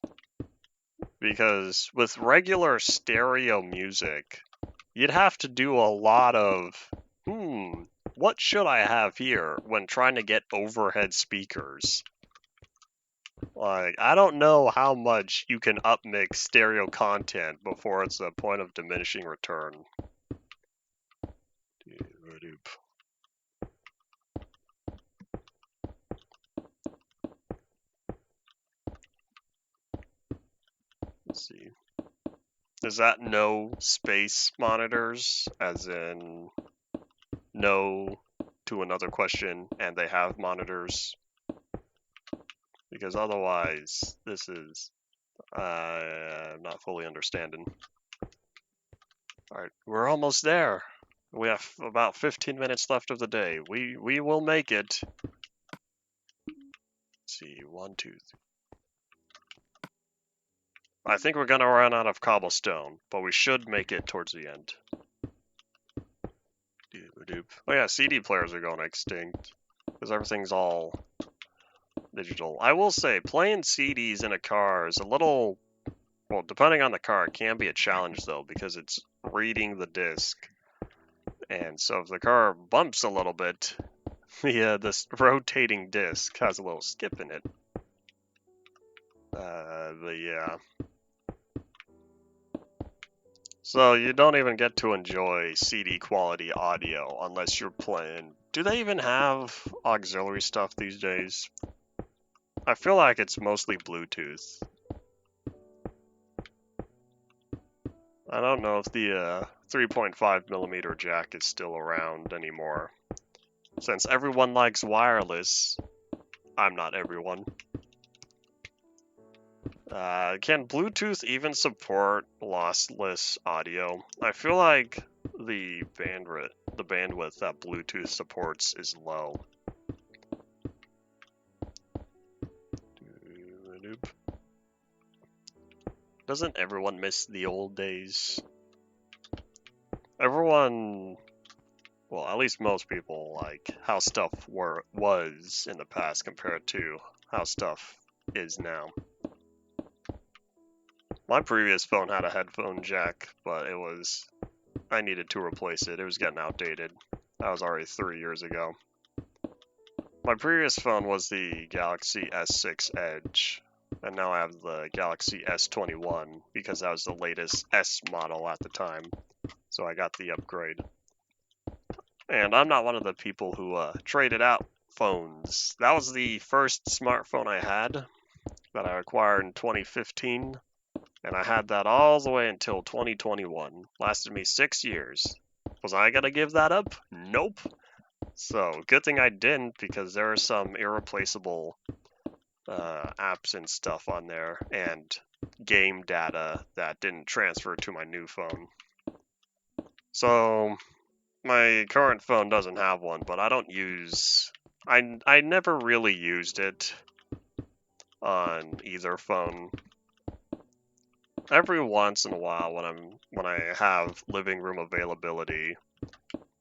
Because with regular stereo music, you'd have to do a lot of, what should I have here when trying to get overhead speakers? Like, I don't know how much you can upmix stereo content before it's a point of diminishing return. Let's see. Is that no space monitors, as in no to another question and they have monitors? Because otherwise, this is not fully understanding. Alright, we're almost there. We have about 15 minutes left of the day. We will make it. Let's see, 1, 2, 3. I think we're gonna run out of cobblestone, but we should make it towards the end. Oh yeah, CD players are going extinct because everything's all digital. I will say, playing CDs in a car is a little, well, depending on the car, it can be a challenge though, because it's reading the disc. And so if the car bumps a little bit, this rotating disc has a little skip in it. But yeah. So you don't even get to enjoy CD quality audio unless you're playing. Do they even have auxiliary stuff these days? I feel like it's mostly Bluetooth. I don't know if the 3.5mm jack is still around anymore. Since everyone likes wireless, I'm not everyone. Can Bluetooth even support lossless audio? I feel like the bandwidth that Bluetooth supports is low. Doesn't everyone miss the old days? Everyone, well, at least most people, like how stuff was in the past compared to how stuff is now. My previous phone had a headphone jack, but I needed to replace it. It was getting outdated. That was already 3 years ago. My previous phone was the Galaxy S6 Edge, and now I have the Galaxy S21 because that was the latest S model at the time. So I got the upgrade. And I'm not one of the people who traded out phones. That was the first smartphone I had that I acquired in 2015. And I had that all the way until 2021. Lasted me 6 years. Was I gonna give that up? Nope. So, good thing I didn't, because there are some irreplaceable apps and stuff on there, and game data that didn't transfer to my new phone. So, my current phone doesn't have one, but I don't use... I never really used it on either phone. Every once in a while, when I have living room availability,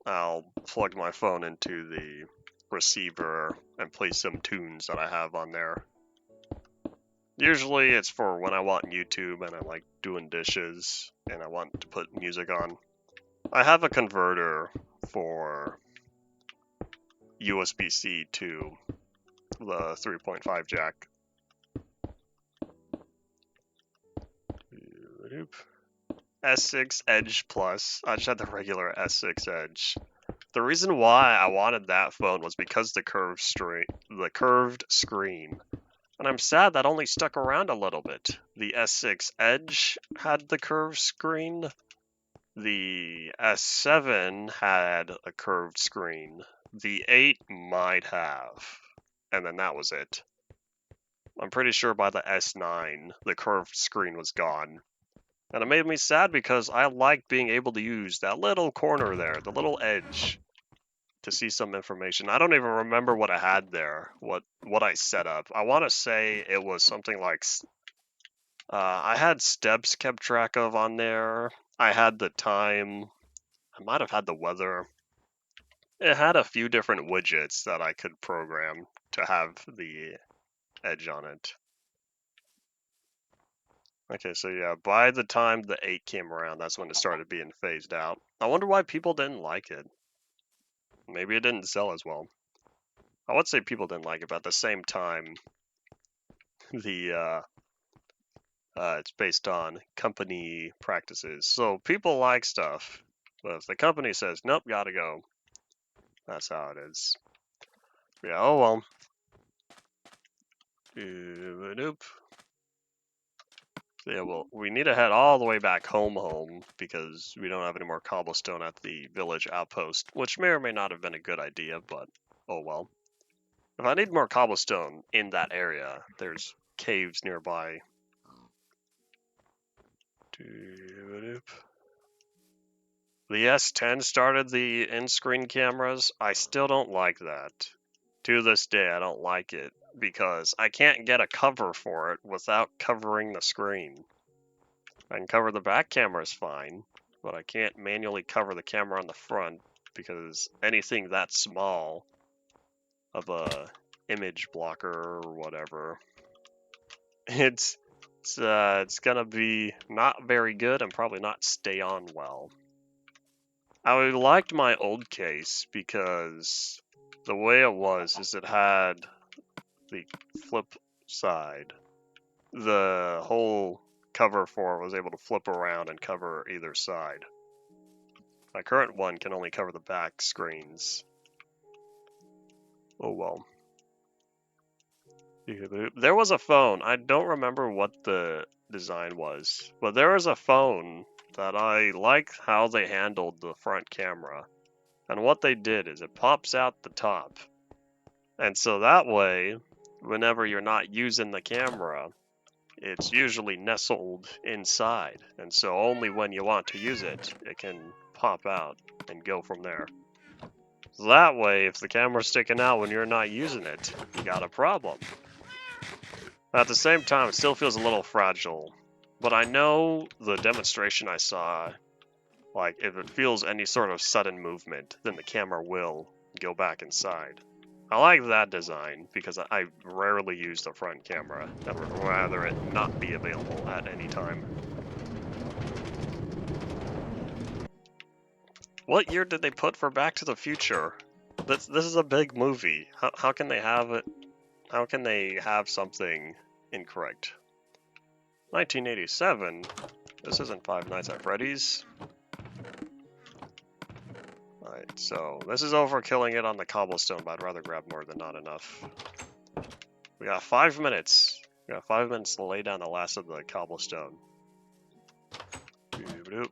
I'll plug my phone into the receiver and play some tunes that I have on there. Usually it's for when I want YouTube and I like doing dishes and I want to put music on. I have a converter for USB-C to the 3.5 jack. S6 Edge Plus. I just had the regular S6 Edge. The reason why I wanted that phone was because the curved screen. And I'm sad that only stuck around a little bit. The S6 Edge had the curved screen. The S7 had a curved screen. The 8 might have. And then that was it. I'm pretty sure by the S9, the curved screen was gone. And it made me sad because I liked being able to use that little corner there, the little edge, to see some information. I don't even remember what I had there, what I set up. I want to say it was something like I had steps kept track of on there. I had the time. I might have had the weather. It had a few different widgets that I could program to have the edge on it. Okay, so yeah, by the time the 8 came around, that's when it started being phased out. I wonder why people didn't like it. Maybe it didn't sell as well. I would say people didn't like it, but at the same time, the it's based on company practices. So people like stuff, but if the company says, nope, gotta go, that's how it is. Yeah, oh well. Nope. Yeah, well, we need to head all the way back home because we don't have any more cobblestone at the village outpost, which may or may not have been a good idea, but oh well. If I need more cobblestone in that area, there's caves nearby. The S10 started the in-screen cameras. I still don't like that. To this day, I don't like it because I can't get a cover for it without covering the screen. I can cover the back cameras fine, but I can't manually cover the camera on the front because anything that small of a image blocker or whatever, it's gonna be not very good and probably not stay on well. I liked my old case because the way it was is it had the flip side. The whole cover for it was able to flip around and cover either side. My current one can only cover the back screens. Oh well. There was a phone. I don't remember what the design was, but there was a phone that I like how they handled the front camera. And what they did is it pops out the top. And so that way, whenever you're not using the camera, it's usually nestled inside. And so only when you want to use it, it can pop out and go from there. So that way, if the camera's sticking out when you're not using it, you got a problem. At the same time, it still feels a little fragile. But I know the demonstration I saw, like if it feels any sort of sudden movement, then the camera will go back inside. I like that design because I rarely use the front camera. I'd rather it not be available at any time. What year did they put for Back to the Future? This is a big movie. How can they have it? How can they have something incorrect? 1987? This isn't Five Nights at Freddy's. Alright, so this is overkilling it on the cobblestone, but I'd rather grab more than not enough. We got 5 minutes. We got 5 minutes to lay down the last of the cobblestone.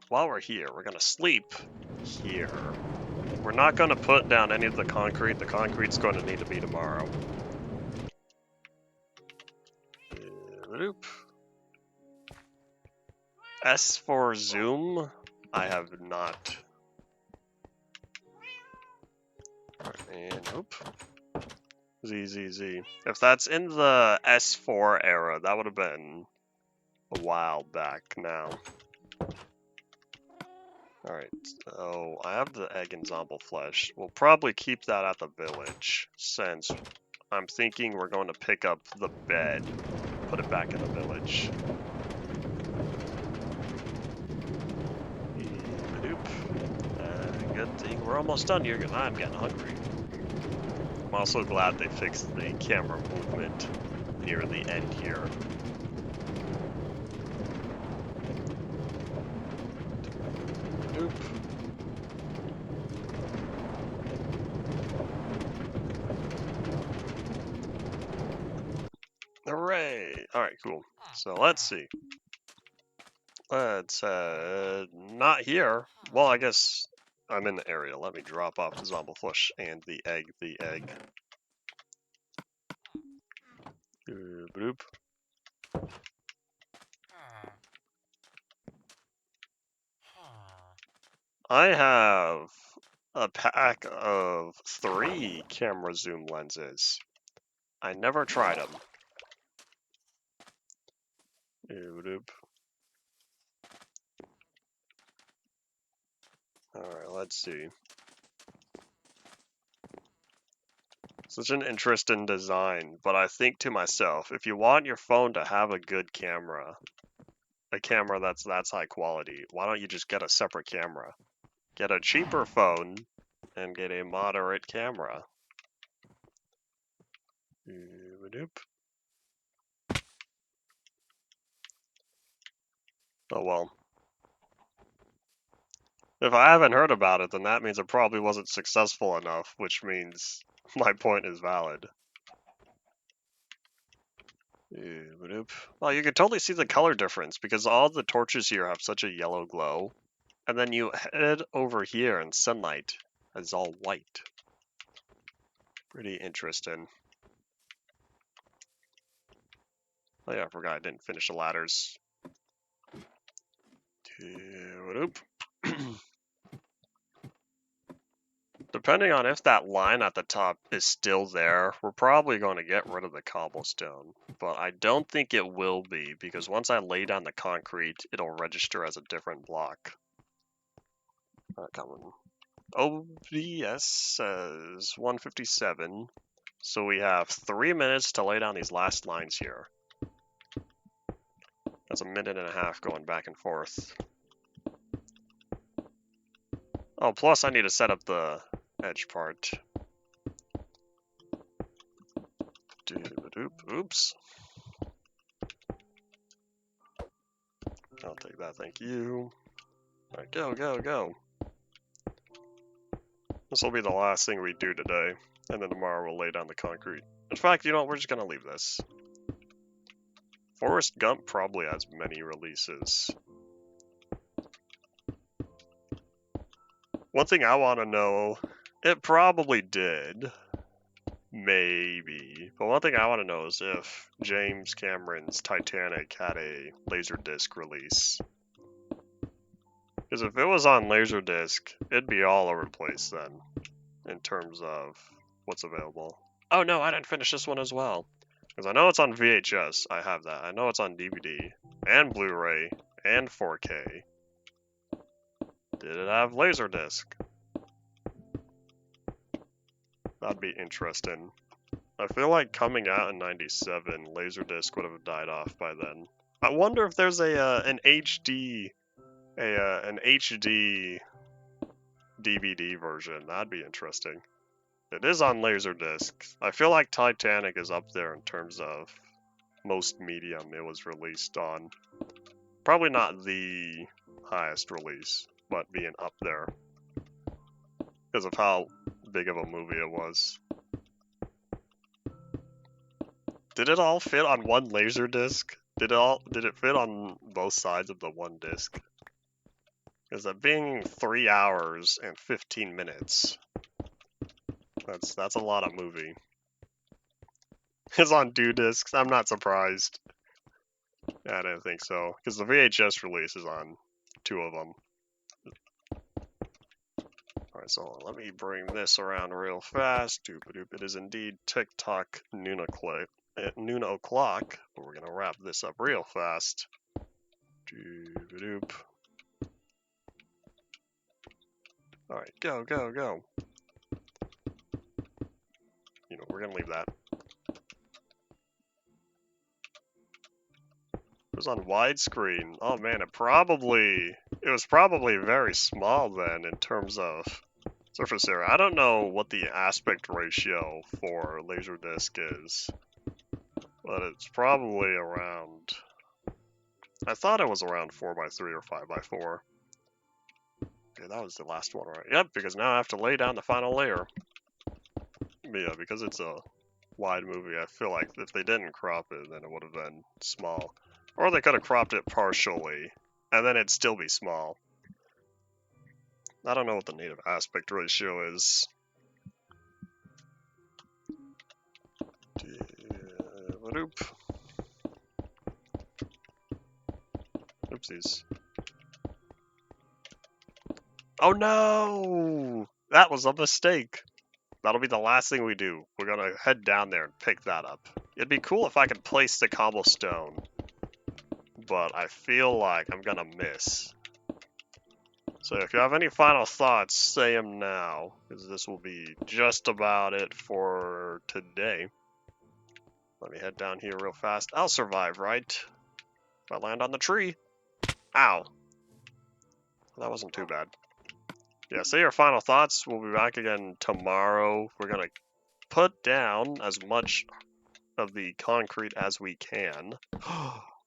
While we're here, we're gonna sleep here. We're not gonna put down any of the concrete. The concrete's going to need to be tomorrow. S for zoom, I have not. And oop. Z. If that's in the S4 era, that would have been a while back now. Alright, so I have the egg and zombie flesh. We'll probably keep that at the village, since I'm thinking we're going to pick up the bed, put it back in the village. Good thing we're almost done here, because I'm getting hungry. I'm also glad they fixed the camera movement near the end here. Nope. Hooray! Alright, cool. So let's see. Let's, not here. Well, I guess I'm in the area. Let me drop off the zombie flesh and the egg. Bloop. I have a pack of 3 camera zoom lenses. I never tried them. Alright, let's see. Such an interesting design, but I think to myself, if you want your phone to have a good camera, a camera that's high quality, why don't you just get a separate camera? Get a cheaper phone and get a moderate camera. Oh well. If I haven't heard about it, then that means it probably wasn't successful enough, which means my point is valid. Well, you can totally see the color difference because all the torches here have such a yellow glow. And then you head over here and sunlight is all white. Pretty interesting. Oh yeah, I forgot I didn't finish the ladders. Depending on if that line at the top is still there, we're probably going to get rid of the cobblestone. But I don't think it will be, because once I lay down the concrete, it'll register as a different block. OBS says 157, so we have 3 minutes to lay down these last lines here. That's a minute and a half going back and forth. Oh, plus I need to set up the edge part. Oops. I'll take that, thank you. Alright, go. This will be the last thing we do today, and then tomorrow we'll lay down the concrete. In fact, you know what, we're just gonna leave this. Forrest Gump probably has many releases. One thing I want to know, it probably did. Maybe. But one thing I want to know is if James Cameron's Titanic had a Laserdisc release. Because if it was on Laserdisc, it'd be all over the place then, in terms of what's available. Oh no, I didn't finish this one as well. Because I know it's on VHS, I have that. I know it's on DVD, and Blu-ray, and 4K. Did it have Laserdisc? That'd be interesting. I feel like coming out in '97, Laserdisc would have died off by then. I wonder if there's an HD DVD version. That'd be interesting. It is on Laserdisc. I feel like Titanic is up there in terms of most medium it was released on. Probably not the highest release, but being up there because of how big of a movie it was. Did it all fit on one Laserdisc? Did it fit on both sides of the one disc? Because it being 3 hours and 15 minutes, that's a lot of movie. It's on 2 discs. I'm not surprised. Yeah, I didn't think so. Because the VHS release is on 2 of them. Alright, so let me bring this around real fast. It is indeed TikTok noon o'clock. But we're going to wrap this up real fast. Alright, go. You know, we're going to leave that. was on widescreen. Oh man, it was probably very small then in terms of surface area. I don't know what the aspect ratio for Laserdisc is, but it's probably around. I thought it was around 4x3 or 5x4. Okay, that was the last one, right? Yep, because now I have to lay down the final layer. But yeah, because it's a wide movie, I feel like if they didn't crop it, then it would have been small. Or they could have cropped it partially, and then it'd still be small. I don't know what the native aspect ratio is. Oopsies. Oh no! That was a mistake. That'll be the last thing we do. We're gonna head down there and pick that up. It'd be cool if I could place the cobblestone, but I feel like I'm gonna miss. So if you have any final thoughts, say them now, because this will be just about it for today. Let me head down here real fast. I'll survive, right? If I land on the tree. Ow. That wasn't too bad. Yeah, say your final thoughts. We'll be back again tomorrow. We're going to put down as much of the concrete as we can.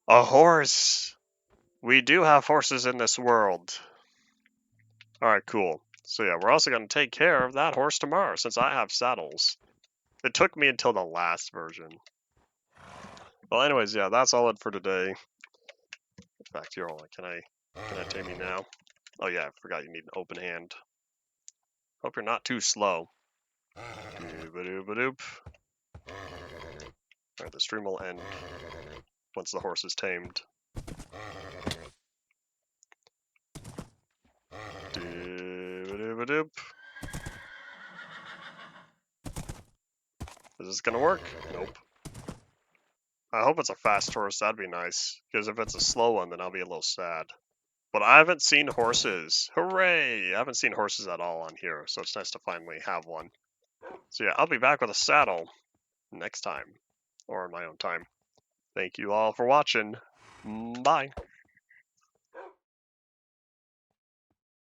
A horse! We do have horses in this world. Alright, cool. So yeah, we're also going to take care of that horse tomorrow, since I have saddles. It took me until the last version. Well, anyways, yeah, that's all it for today. In fact, you're all, can I tame you now? Oh yeah, I forgot you need an open hand. Hope you're not too slow. Dooba-dooba-doop. Alright, the stream will end once the horse is tamed. Dooba-dooba-doop. Is this gonna work? Nope. I hope it's a fast horse, that'd be nice. Because if it's a slow one, then I'll be a little sad. But I haven't seen horses. Hooray! I haven't seen horses at all on here, so it's nice to finally have one. So yeah, I'll be back with a saddle next time. Or in my own time. Thank you all for watching. Bye.